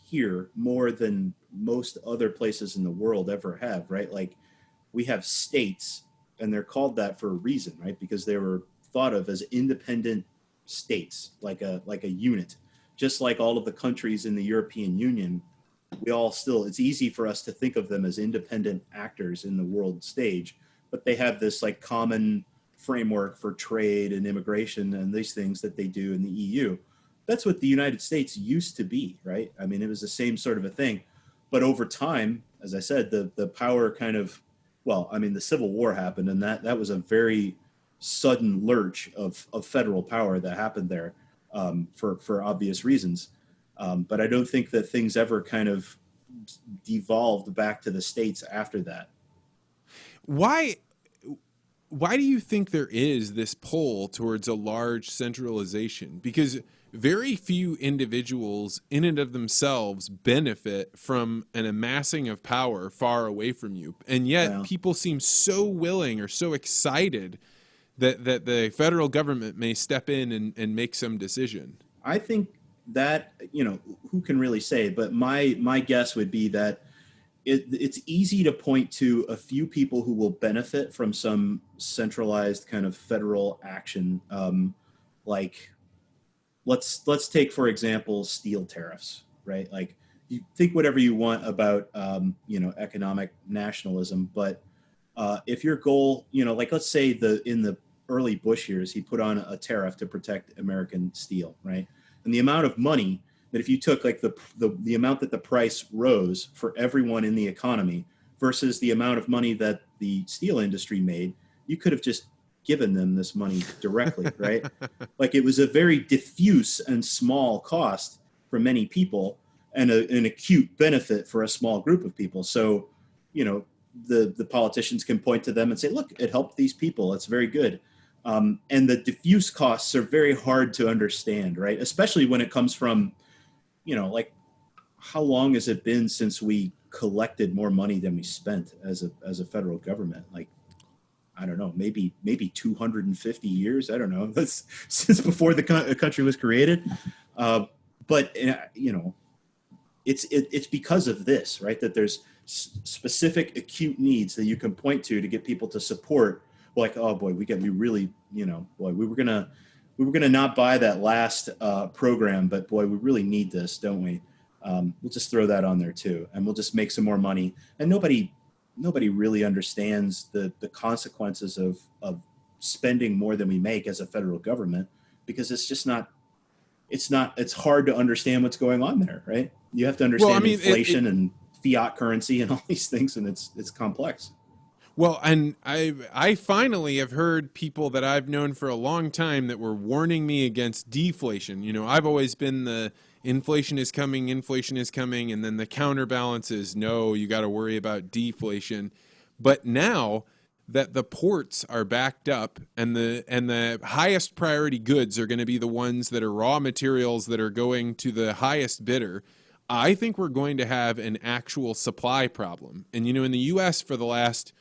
here more than most other places in the world ever have, right? Like, we have states, and they're called that for a reason, right? Because they were thought of as independent states, like a unit. Just like all of the countries in the European Union, it's easy for us to think of them as independent actors in the world stage, but they have this like common framework for trade and immigration and these things that they do in the EU. That's what the United States used to be, right? I mean, it was the same sort of a thing. But over time, as I said, the power kind of, the Civil War happened, and that was a very sudden lurch of federal power that happened there for obvious reasons. But I don't think that things ever kind of devolved back to the states after that. Why do you think there is this pull towards a large centralization? Because very few individuals in and of themselves benefit from an amassing of power far away from you. And yet people seem so willing or so excited that the federal government may step in and make some decision. I think that, who can really say, but my guess would be that it's easy to point to a few people who will benefit from some centralized kind of federal action. Like let's take, for example, steel tariffs, right? Like, you think whatever you want about, economic nationalism, but if your goal, like let's say in the early Bush years, he put on a tariff to protect American steel, right? And the amount of money, that if you took like the amount that the price rose for everyone in the economy, versus the amount of money that the steel industry made, you could have just given them this money directly, right? Like, it was a very diffuse and small cost for many people and an acute benefit for a small group of people. So, the politicians can point to them and say, look, it helped these people. It's very good. And the diffuse costs are very hard to understand, right? Especially when it comes from, like, how long has it been since we collected more money than we spent as a federal government? Like, I don't know, maybe 250 years. I don't know. That's since before the country was created. But it's because of this, right? That there's specific acute needs that you can point to get people to support. Like, oh boy, we really, boy, we were gonna not buy that last program, but boy, we really need this, don't we? We'll just throw that on there too, and we'll just make some more money. And nobody really understands the consequences of spending more than we make as a federal government, because it's hard to understand what's going on there, right? You have to understand inflation and fiat currency and all these things, and it's complex. Well, and I finally have heard people that I've known for a long time that were warning me against deflation. I've always been the inflation is coming, and then the counterbalance is, no, you got to worry about deflation. But now that the ports are backed up and the highest priority goods are going to be the ones that are raw materials that are going to the highest bidder, I think we're going to have an actual supply problem. And, in the U.S. for the last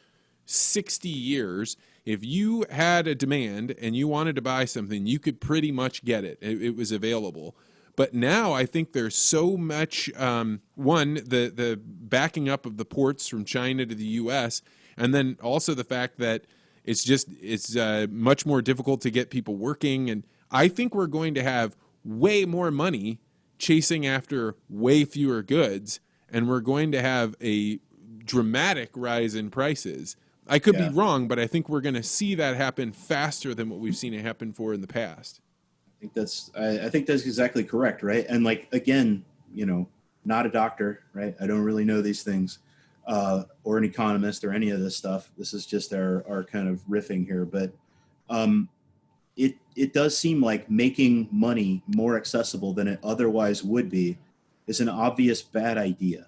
60 years, if you had a demand and you wanted to buy something, you could pretty much get it. It was available. But now I think there's so much, the backing up of the ports from China to the U.S., and then also the fact that it's much more difficult to get people working. And I think we're going to have way more money chasing after way fewer goods, and we're going to have a dramatic rise in prices. I could be wrong, but I think we're going to see that happen faster than what we've seen it happen for in the past. I think that's exactly correct, right? And like, again, not a doctor, right? I don't really know these things, or an economist or any of this stuff. This is just our kind of riffing here, but it does seem like making money more accessible than it otherwise would be is an obvious bad idea,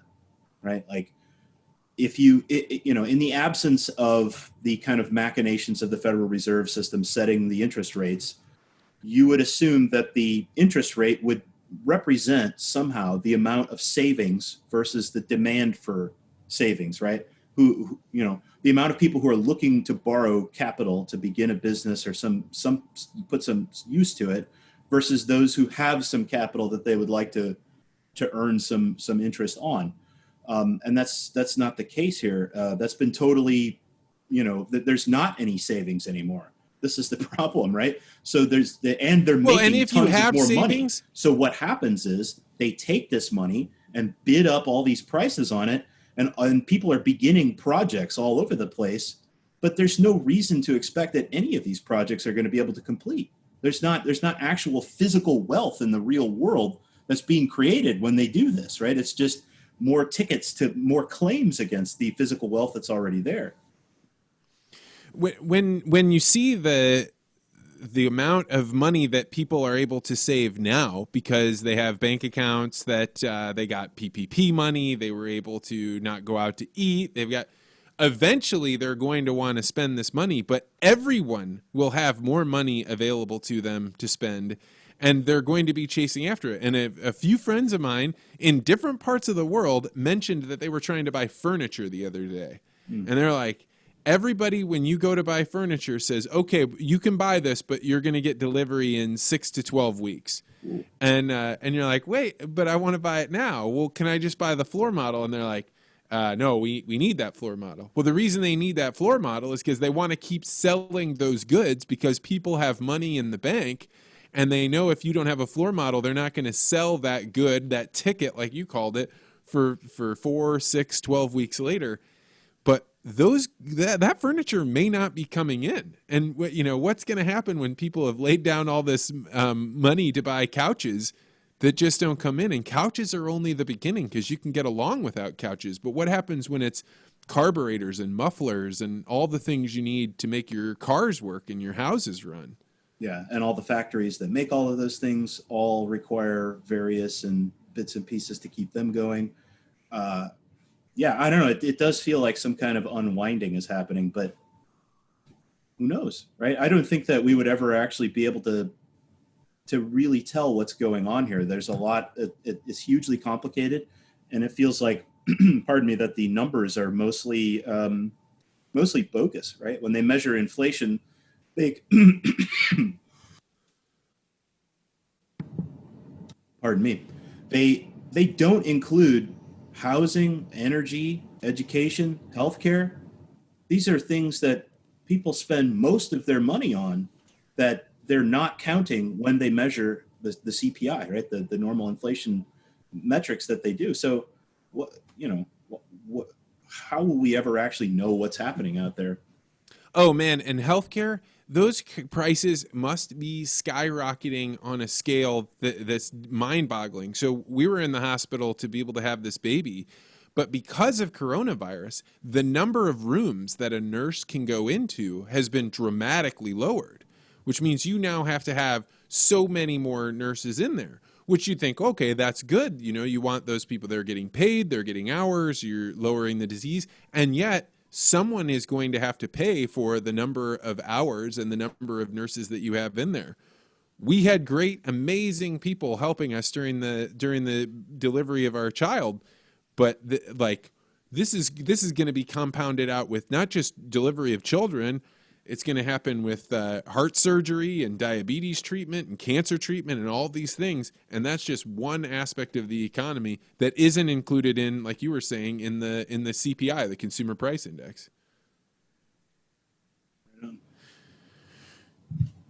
right? Like, if you in the absence of the kind of machinations of the Federal Reserve System setting the interest rates, you would assume that the interest rate would represent somehow the amount of savings versus the demand for savings, right? Who the amount of people who are looking to borrow capital to begin a business or some put some use to it versus those who have some capital that they would like to earn some interest on. And that's not the case here. That's been totally, there's not any savings anymore. This is the problem, right? So they're making tons of more money. So what happens is they take this money and bid up all these prices on it, and people are beginning projects all over the place, but there's no reason to expect that any of these projects are going to be able to complete. There's not actual physical wealth in the real world that's being created when they do this, right? It's just more tickets to more claims against the physical wealth that's already there. When you see the amount of money that people are able to save now because they have bank accounts that they got PPP money, they were able to not go out to eat, eventually they're going to want to spend this money, but everyone will have more money available to them to spend, and they're going to be chasing after it. And a few friends of mine in different parts of the world mentioned that they were trying to buy furniture the other day. And they're like, everybody, when you go to buy furniture, says, okay, you can buy this, but you're going to get delivery in 6 to 12 weeks. And you're like, wait, but I want to buy it now. Well, can I just buy the floor model? And they're like, no, we need that floor model. Well, the reason they need that floor model is because they want to keep selling those goods because people have money in the bank, and they know if you don't have a floor model, they're not going to sell that good, that ticket, like you called it, for 4, 6, 12 weeks later. But that furniture may not be coming in. And what's going to happen when people have laid down all this money to buy couches that just don't come in? And couches are only the beginning, because you can get along without couches. But what happens when it's carburetors and mufflers and all the things you need to make your cars work and your houses run. Yeah, and all the factories that make all of those things all require various and bits and pieces to keep them going. Yeah, I don't know. It does feel like some kind of unwinding is happening, but who knows, right? I don't think that we would ever actually be able to really tell what's going on here. There's a lot. It's hugely complicated, and it feels like, pardon me, that the numbers are mostly bogus, right? When they measure inflation, they pardon me, they don't include housing, energy, education, healthcare. These are things that people spend most of their money on that they're not counting when they measure the CPI, right? The normal inflation metrics that they do. So, how will we ever actually know what's happening out there? Oh man, and healthcare, those prices must be skyrocketing on a scale that's mind-boggling. So we were in the hospital to be able to have this baby, but because of coronavirus, the number of rooms that a nurse can go into has been dramatically lowered, which means you now have to have so many more nurses in there, which you think, okay, that's good. You know, you want those people that are getting paid, they're getting hours, you're lowering the disease, and yet someone is going to have to pay for the number of hours and the number of nurses that you have in there. We had great, amazing people helping us during the delivery of our child, but this is going to be compounded out with not just delivery of children. It's going to happen with heart surgery and diabetes treatment and cancer treatment and all these things. And that's just one aspect of the economy that isn't included in, like you were saying, in the CPI, the Consumer Price Index.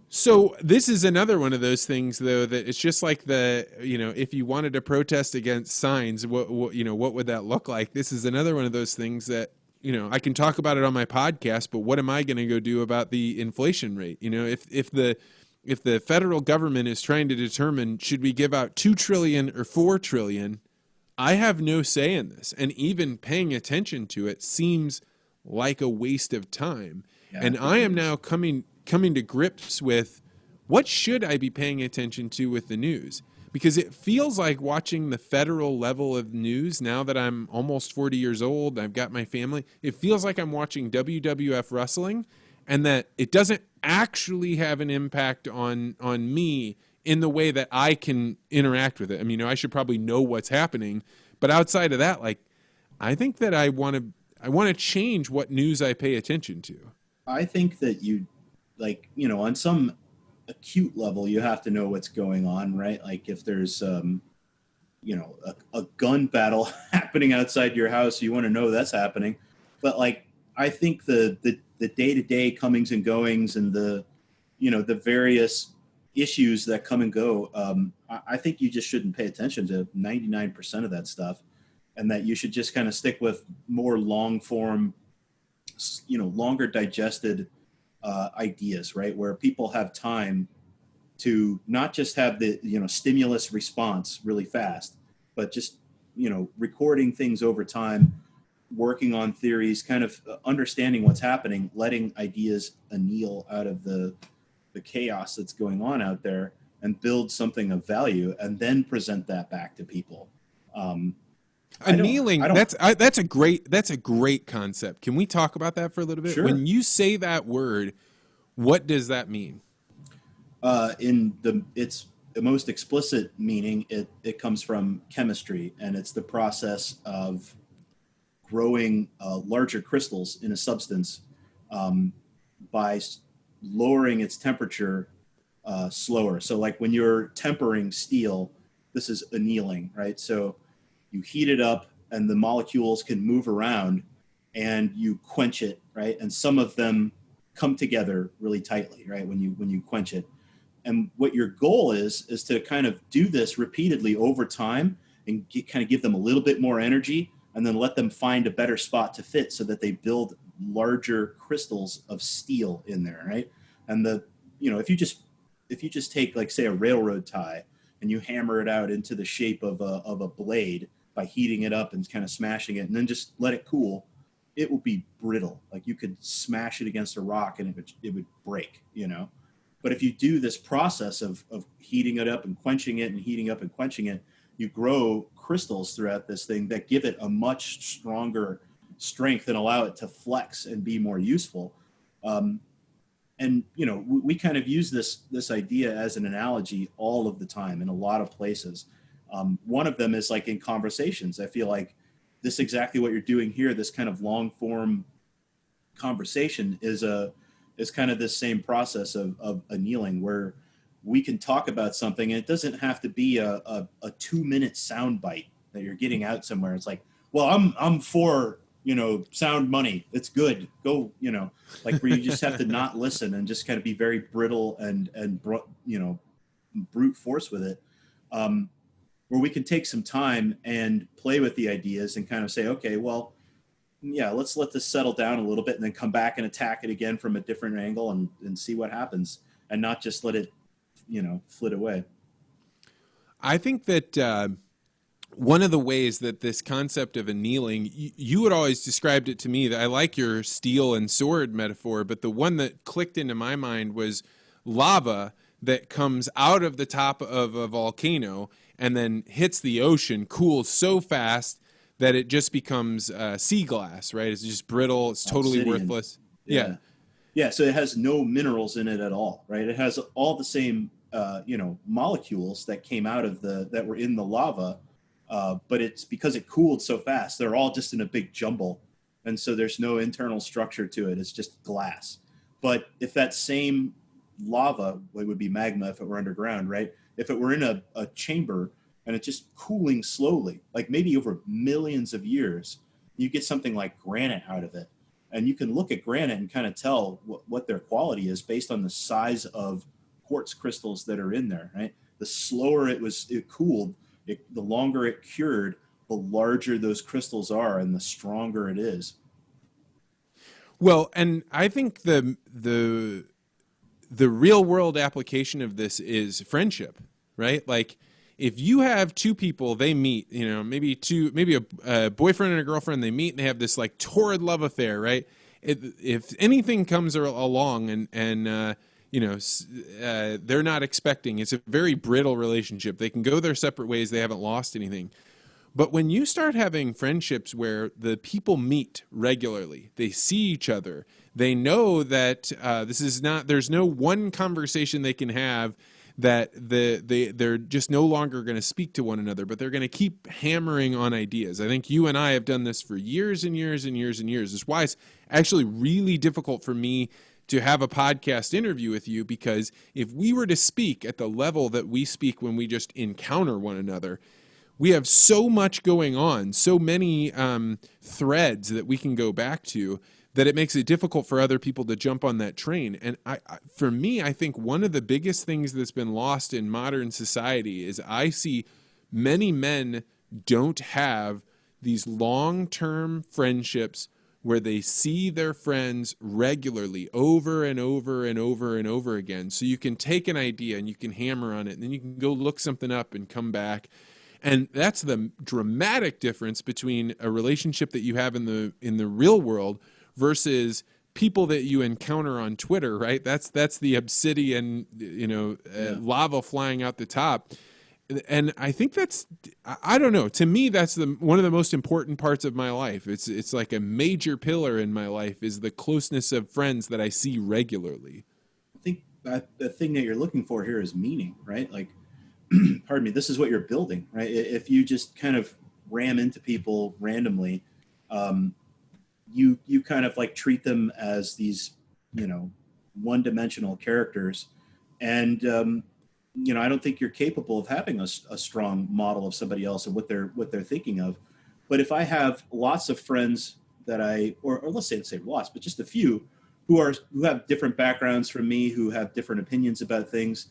So this is another one of those things, though, that it's just like if you wanted to protest against signs, what would that look like? This is another one of those things that, I can talk about it on my podcast, but what am I going to go do about the inflation rate? If the federal government is trying to determine should we give out $2 trillion or $4 trillion, I have no say in this. And even paying attention to it seems like a waste of time. Yeah, and I am now coming to grips with what should I be paying attention to with the news? Because it feels like watching the federal level of news now that I'm almost 40 years old, I've got my family, it feels like I'm watching WWF wrestling and that it doesn't actually have an impact on me in the way that I can interact with it. I mean, I should probably know what's happening, but outside of that, I think that I want to change what news I pay attention to. I think that on some acute level, you have to know what's going on, right? Like if there's, a gun battle happening outside your house, you want to know that's happening. But I think the day-to-day comings and goings and the various issues that come and go, I think you just shouldn't pay attention to 99% of that stuff, and that you should just kind of stick with more long form, longer digested ideas, right? Where people have time to not just have the, stimulus response really fast, but just, recording things over time, working on theories, kind of understanding what's happening, letting ideas anneal out of the chaos that's going on out there and build something of value and then present that back to people. Annealing, that's a great concept. Can we talk about that for a little bit? Sure. When you say that word, what does that mean? It's the most explicit meaning, it comes from chemistry, and it's the process of growing larger crystals in a substance by lowering its temperature slower. So like when you're tempering steel, this is annealing, right? So you heat it up and the molecules can move around and you quench it, right? And some of them come together really tightly, right? When you quench it. And what your goal is to kind of do this repeatedly over time and kind of give them a little bit more energy and then let them find a better spot to fit so that they build larger crystals of steel in there, right? And if you just take, like, say, a railroad tie and you hammer it out into the shape of a blade by heating it up and kind of smashing it and then just let it cool, it will be brittle. Like you could smash it against a rock and it would break, But if you do this process of heating it up and quenching it and heating up and quenching it, you grow crystals throughout this thing that give it a much stronger strength and allow it to flex and be more useful. And we kind of use this idea as an analogy all of the time in a lot of places. One of them is like in conversations. I feel like this exactly what you're doing here, this kind of long form conversation is kind of this same process of annealing, where we can talk about something and it doesn't have to be a 2-minute sound bite that you're getting out somewhere. It's like, well, I'm for, sound money. It's good. Go, like where you just have to not listen and just kind of be very brittle and brute force with it. Where we can take some time and play with the ideas and kind of say, okay, well, yeah, let's let this settle down a little bit and then come back and attack it again from a different angle and see what happens, and not just let it, flit away. I think that one of the ways that this concept of annealing, you had always described it to me, that I like your steel and sword metaphor, but the one that clicked into my mind was lava that comes out of the top of a volcano and then hits the ocean, cools so fast that it just becomes sea glass, right? It's just brittle. It's totally Obsidian. worthless. Yeah. Yeah. So it has no minerals in it at all, right? It has all the same, molecules that came out of that were in the lava. But it's because it cooled so fast, they're all just in a big jumble. And so there's no internal structure to it. It's just glass. But if that same lava, it would be magma if it were underground, right? If it were in a chamber and it's just cooling slowly, like maybe over millions of years, you get something like granite out of it. And you can look at granite and kind of tell what their quality is based on the size of quartz crystals that are in there, right? The slower it cooled, the longer it cured, the larger those crystals are and the stronger it is. Well, and I think the real world application of this is friendship, right? Like if you have two people, they meet, maybe a boyfriend and a girlfriend, they meet and they have this like torrid love affair, right? If anything comes along and they're not expecting, it's a very brittle relationship. They can go their separate ways. They haven't lost anything. But when you start having friendships where the people meet regularly, they see each other, they know that there's no one conversation they can have that they're just no longer going to speak to one another, but they're going to keep hammering on ideas. I think you and I have done this for years and years and years and years. That's why it's actually really difficult for me to have a podcast interview with you, because if we were to speak at the level that we speak when we just encounter one another, we have so much going on, so many threads that we can go back to, that it makes it difficult for other people to jump on that train. And for me, I think one of the biggest things that's been lost in modern society is I see many men don't have these long-term friendships where they see their friends regularly over and over and over and over again. So you can take an idea and you can hammer on it, and then you can go look something up and come back. And that's the dramatic difference between a relationship that you have in the real world versus people that you encounter on Twitter, right? That's the obsidian, lava flying out the top. And I think I don't know. To me, that's one of the most important parts of my life. It's like a major pillar in my life is the closeness of friends that I see regularly. I think the thing that you're looking for here is meaning, right? Like, pardon me, this is what you're building, right? If you just kind of ram into people randomly, you kind of like treat them as these, one-dimensional characters. And, I don't think you're capable of having a strong model of somebody else and what they're thinking of. But if I have lots of friends that or let's say lots, but just a few who have different backgrounds from me, who have different opinions about things,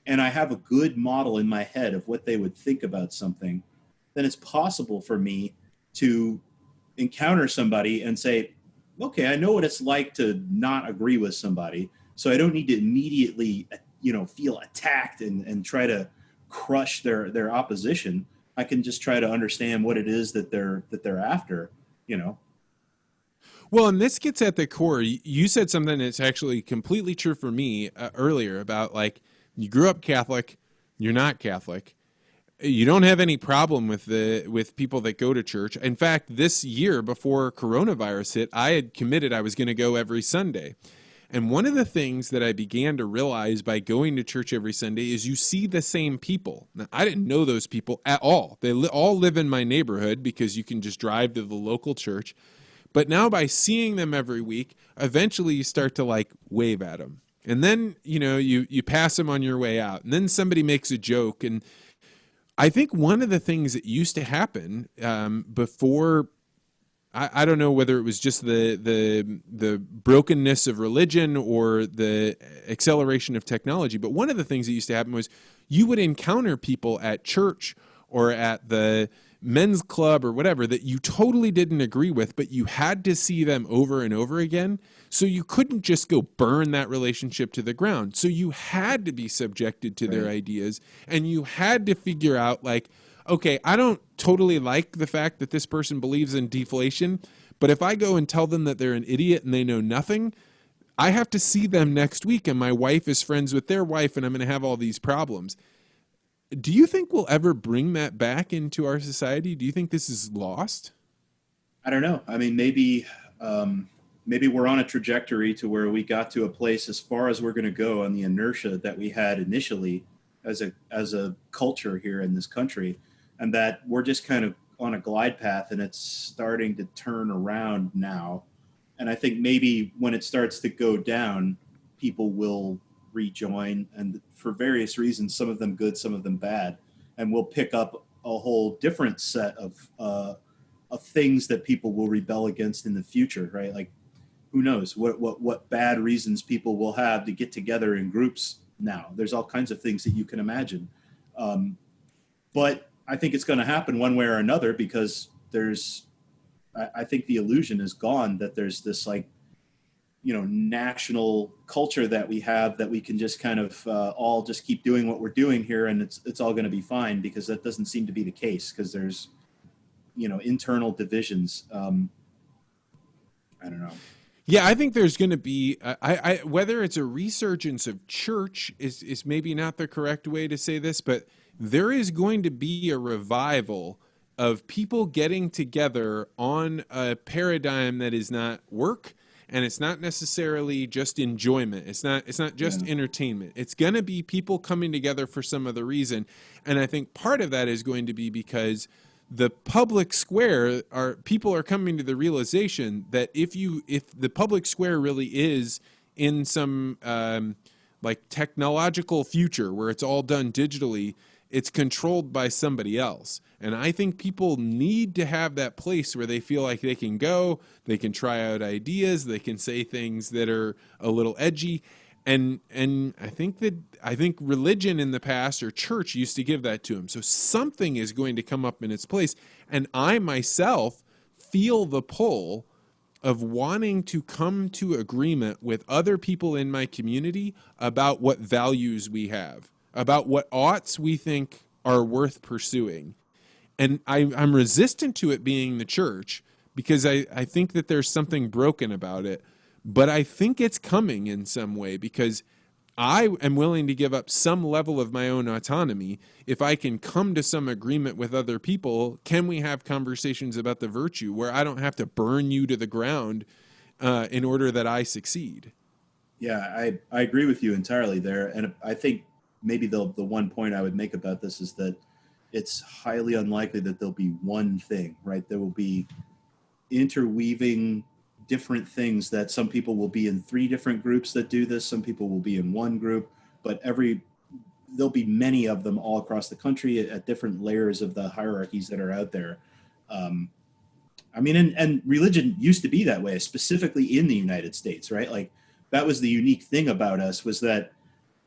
and I have a good model in my head of what they would think about something, then it's possible for me to encounter somebody and say, okay, I know what it's like to not agree with somebody, so I don't need to immediately, feel attacked and try to crush their opposition. I can just try to understand what it is that they're after, Well, and this gets at the core. You said something that's actually completely true for me earlier about like you grew up Catholic, you're not Catholic. You don't have any problem with people that go to church. In fact, this year before coronavirus hit, I had committed I was going to go every Sunday. And one of the things that I began to realize by going to church every Sunday is you see the same people. Now, I didn't know those people at all. They all live in my neighborhood because you can just drive to the local church. But now by seeing them every week, eventually you start to like wave at them. And then, you pass them on your way out. And then somebody makes a joke. And I think one of the things that used to happen before, I don't know whether it was just the brokenness of religion or the acceleration of technology, but one of the things that used to happen was you would encounter people at church or at the men's club or whatever that you totally didn't agree with, but you had to see them over and over again. So you couldn't just go burn that relationship to the ground. So you had to be subjected to their ideas, and you had to figure out like, okay, I don't totally like the fact that this person believes in deflation, but if I go and tell them that they're an idiot and they know nothing, I have to see them next week, and my wife is friends with their wife, and I'm going to have all these problems. Do you think we'll ever bring that back into our society? Do you think this is lost? I don't know. I mean, maybe we're on a trajectory to where we got to a place as far as we're going to go on the inertia that we had initially as a culture here in this country, and that we're just kind of on a glide path, and it's starting to turn around now. And I think maybe when it starts to go down, people will rejoin, and for various reasons, some of them good, some of them bad, and we'll pick up a whole different set of things that people will rebel against in the future, right? Like, who knows what bad reasons people will have to get together in groups now. There's all kinds of things that you can imagine. But I think it's going to happen one way or another, because I think the illusion is gone that there's this like, national culture that we have that we can just kind of all just keep doing what we're doing here, and it's all going to be fine, because that doesn't seem to be the case, because there's, internal divisions. I don't know. Yeah, I think there's going to be, whether it's a resurgence of church is maybe not the correct way to say this, but there is going to be a revival of people getting together on a paradigm that is not work, and it's not necessarily just enjoyment. It's not just entertainment. It's going to be people coming together for some other reason. And I think part of that is going to be because the public square people are coming to the realization that if the public square really is in some like technological future where it's all done digitally, it's controlled by somebody else. And I think people need to have that place where they feel like they can go, they can try out ideas, they can say things that are a little edgy. And I think religion in the past, or church, used to give that to them. So something is going to come up in its place. And I myself feel the pull of wanting to come to agreement with other people in my community about what values we have, about what oughts we think are worth pursuing. And I'm resistant to it being the church, because I think that there's something broken about it. But I think it's coming in some way, because I am willing to give up some level of my own autonomy if I can come to some agreement with other people. Can we have conversations about the virtue where I don't have to burn you to the ground in order that I succeed? Yeah, I agree with you entirely there. And I think maybe the one point I would make about this is that it's highly unlikely that there'll be one thing, right? There will be interweaving different things, that some people will be in 3 different groups that do this. Some people will be in one group, but there'll be many of them all across the country at different layers of the hierarchies that are out there. I mean, and religion used to be that way, specifically in the United States, right? Like, that was the unique thing about us, was that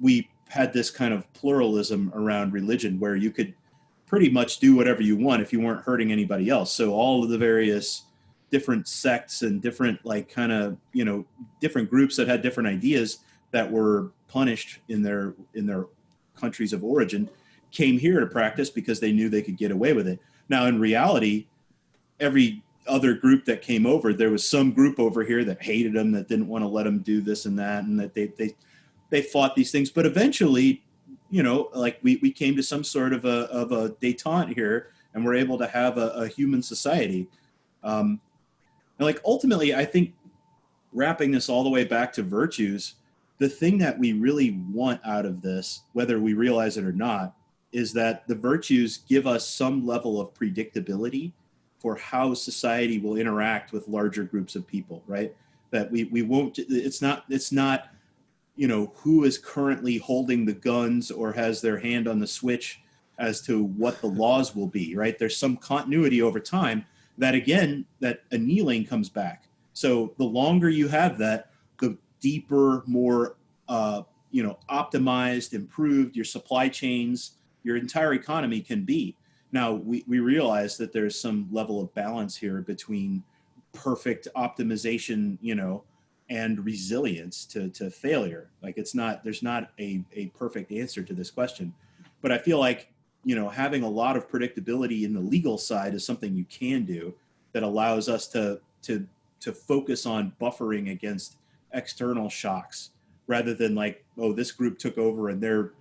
we had this kind of pluralism around religion where you could pretty much do whatever you want if you weren't hurting anybody else. So all of the various different sects and different like kind of, different groups that had different ideas that were punished in their countries of origin came here to practice because they knew they could get away with it. Now, in reality, every other group that came over, there was some group over here that hated them, that didn't want to let them do this and that, and that they fought these things. But eventually, like we came to some sort of a détente here, and we're able to have a human society. And like ultimately, I think wrapping this all the way back to virtues, the thing that we really want out of this, whether we realize it or not, is that the virtues give us some level of predictability for how society will interact with larger groups of people, right? That we won't, it's not, who is currently holding the guns or has their hand on the switch as to what the laws will be, right? There's some continuity over time that, again, that annealing comes back. So the longer you have that, the deeper, more, optimized, improved your supply chains, your entire economy can be. Now, we realize that there's some level of balance here between perfect optimization, and resilience to failure. Like there's not a perfect answer to this question. But I feel like, having a lot of predictability in the legal side is something you can do that allows us to focus on buffering against external shocks rather than like, oh, this group took over and they're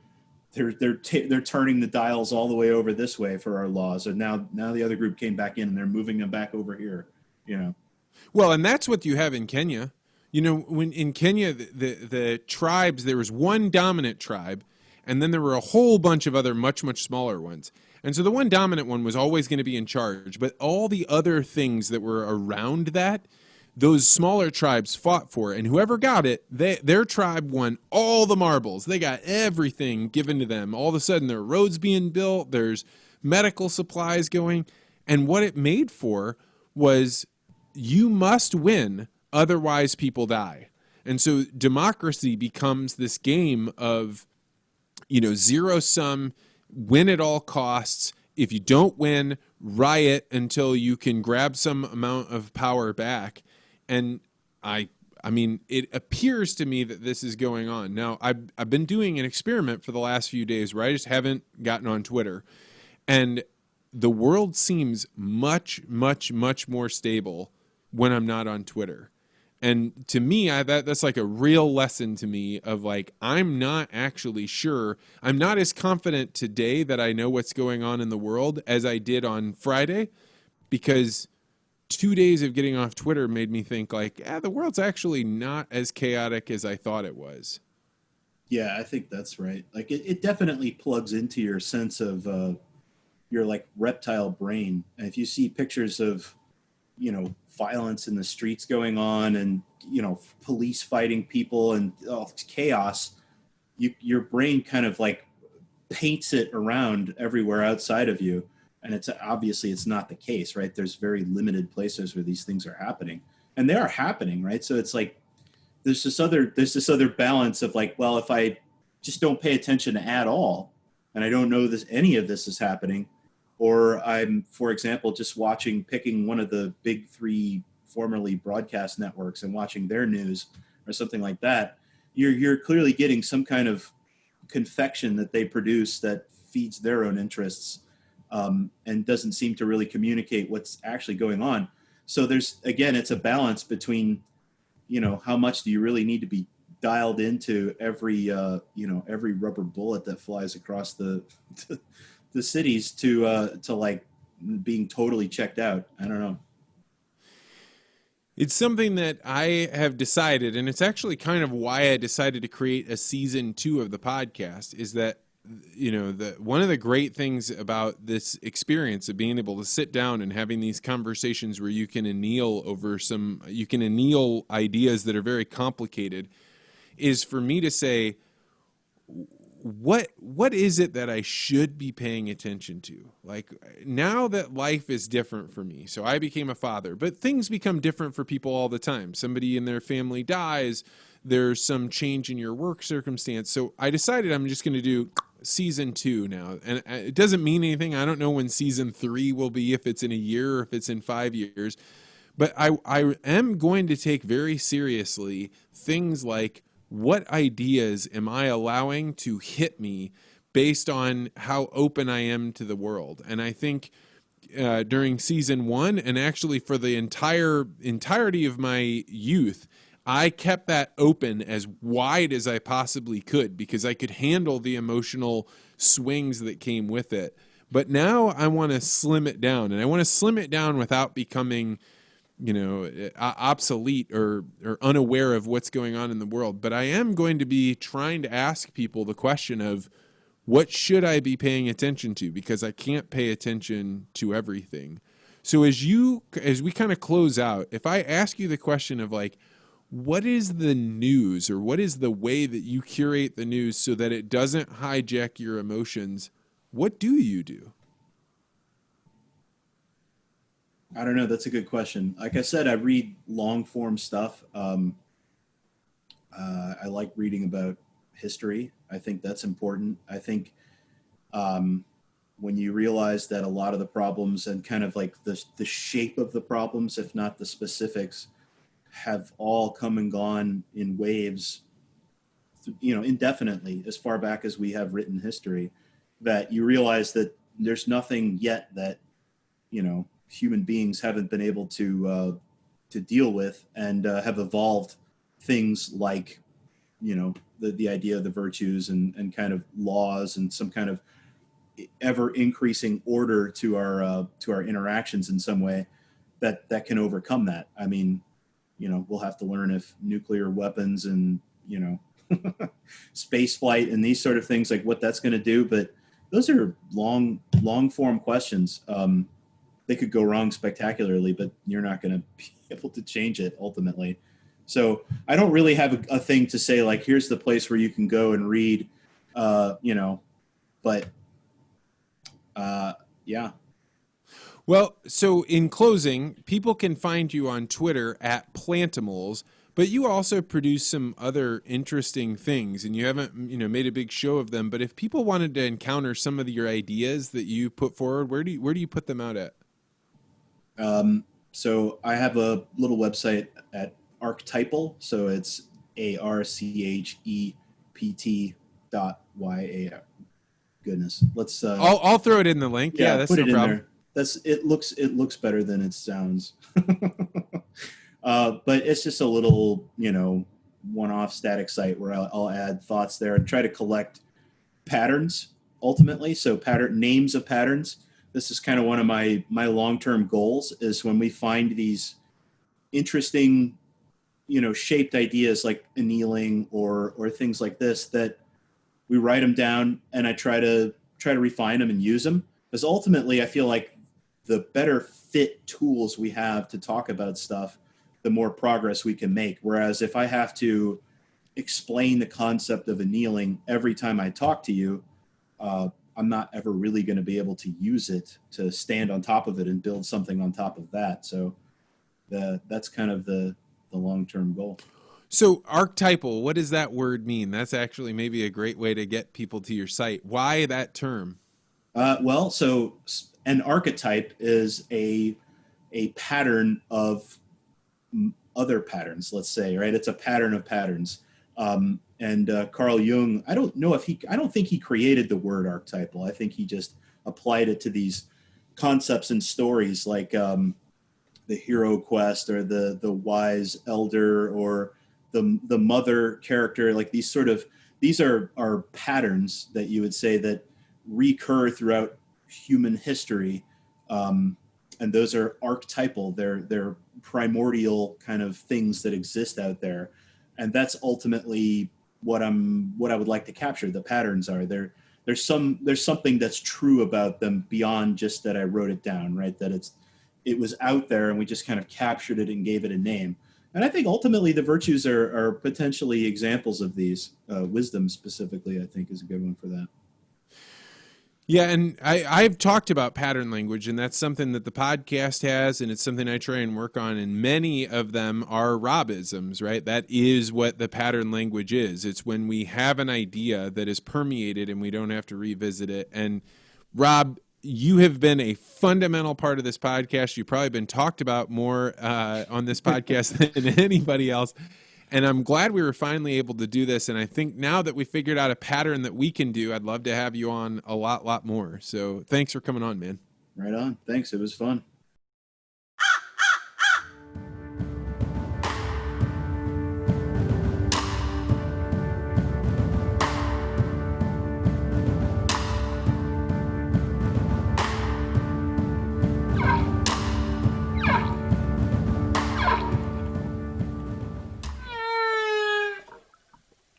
turning the dials all the way over this way for our laws, and now the other group came back in and they're moving them back over here. Well, and that's what you have in Kenya. When in Kenya, the tribes, there was one dominant tribe, and then there were a whole bunch of other much, much smaller ones. And so the one dominant one was always going to be in charge, but all the other things that were around that, those smaller tribes fought for, and whoever got it, their tribe won all the marbles. They got everything given to them. All of a sudden, there are roads being built, there's medical supplies going, and what it made for was you must win, otherwise people die. And so democracy becomes this game of, zero sum, win at all costs. If you don't win, riot until you can grab some amount of power back. And I mean, it appears to me that this is going on. Now, I've been doing an experiment for the last few days where I just haven't gotten on Twitter. And the world seems much, much, much more stable when I'm not on Twitter. And to me, that's like a real lesson to me of like, I'm not actually sure. I'm not as confident today that I know what's going on in the world as I did on Friday, because 2 days of getting off Twitter made me think like, the world's actually not as chaotic as I thought it was. Yeah, I think that's right. Like it definitely plugs into your sense of your like reptile brain. And if you see pictures of, violence in the streets going on and, police fighting people and chaos, your brain kind of like paints it around everywhere outside of you. And it's not the case, right? There's very limited places where these things are happening, and they are happening, right? So it's like, there's this other balance of like, well, if I just don't pay attention at all, and I don't know any of this is happening, or I'm, for example, just picking one of the big three formerly broadcast networks and watching their news or something like that, you're clearly getting some kind of confection that they produce that feeds their own interests, and doesn't seem to really communicate what's actually going on. So it's a balance between, how much do you really need to be dialed into every rubber bullet that flies across the cities to like being totally checked out. I don't know. It's something that I have decided, and it's actually kind of why I decided to create a season 2 of the podcast, is that, one of the great things about this experience of being able to sit down and having these conversations where you can anneal ideas that are very complicated, is for me to say, what is it that I should be paying attention to? Like, now that life is different for me, so I became a father, but things become different for people all the time. Somebody in their family dies, there's some change in your work circumstance. So I decided I'm just going to do season 2 now. And it doesn't mean anything. I don't know when season 3 will be, if it's in a year or if it's in 5 years. But I am going to take very seriously things like, what ideas am I allowing to hit me based on how open I am to the world? And I think during season 1, and actually for the entirety of my youth, I kept that open as wide as I possibly could because I could handle the emotional swings that came with it. But now I want to slim it down, and I want to slim it down without becoming, obsolete or unaware of what's going on in the world. But I am going to be trying to ask people the question of, what should I be paying attention to? Because I can't pay attention to everything. So as we kind of close out, if I ask you the question of like, what is the news, or what is the way that you curate the news so that it doesn't hijack your emotions? What do you do? I don't know. That's a good question. Like I said, I read long form stuff. I like reading about history. I think that's important. I think when you realize that a lot of the problems and kind of like the shape of the problems, if not the specifics, have all come and gone in waves, indefinitely, as far back as we have written history, that you realize that there's nothing yet that, human beings haven't been able to deal with, and have evolved things like, the idea of the virtues and kind of laws and some kind of ever increasing order to our interactions in some way that can overcome that. I mean, we'll have to learn if nuclear weapons and, space flight and these sort of things, like what that's going to do. But those are long form questions. They could go wrong spectacularly, but you're not going to be able to change it ultimately. So I don't really have a thing to say, like, here's the place where you can go and read, but yeah. Well, so in closing, people can find you on Twitter at Plantimals, but you also produce some other interesting things, and you haven't, made a big show of them. But if people wanted to encounter some of your ideas that you put forward, where do you put them out at? So I have a little website at Archtyp.al. So it's ARCHEPT.YA. Goodness. Let's, I'll throw it in the link. Yeah, that's put no it in problem. there. It looks better than it sounds. But it's just a little, one-off static site where I'll add thoughts there and try to collect patterns ultimately. So names of patterns. This is kind of one of my long-term goals, is when we find these interesting, shaped ideas like annealing or things like this, that we write them down, and I try to refine them and use them. Because ultimately I feel like the better fit tools we have to talk about stuff, the more progress we can make. Whereas if I have to explain the concept of annealing every time I talk to you, I'm not ever really going to be able to use it to stand on top of it and build something on top of that. So that's kind of the long-term goal. So archetypal, what does that word mean? That's actually maybe a great way to get people to your site. Why that term? So an archetype is a pattern of other patterns, let's say, right? It's a pattern of patterns. And Carl Jung, I don't think he created the word archetypal. I think he just applied it to these concepts and stories, like the hero quest, or the wise elder, or the mother character. Like these are patterns that you would say that recur throughout human history. And those are archetypal. They're primordial kind of things that exist out there. And that's ultimately what I would like to capture. The patterns are there. There's something that's true about them beyond just that I wrote it down, right? That it was out there and we just kind of captured it and gave it a name. And I think ultimately the virtues are potentially examples of these. Wisdom specifically, I think, is a good one for that. Yeah, and I've talked about pattern language, and that's something that the podcast has, and it's something I try and work on, and many of them are Robisms, right? That is what the pattern language is. It's when we have an idea that is permeated and we don't have to revisit it. And Rob, you have been a fundamental part of this podcast. You've probably been talked about more on this podcast than anybody else. And I'm glad we were finally able to do this. And I think now that we figured out a pattern that we can do, I'd love to have you on a lot more. So thanks for coming on, man. Right on. Thanks. It was fun.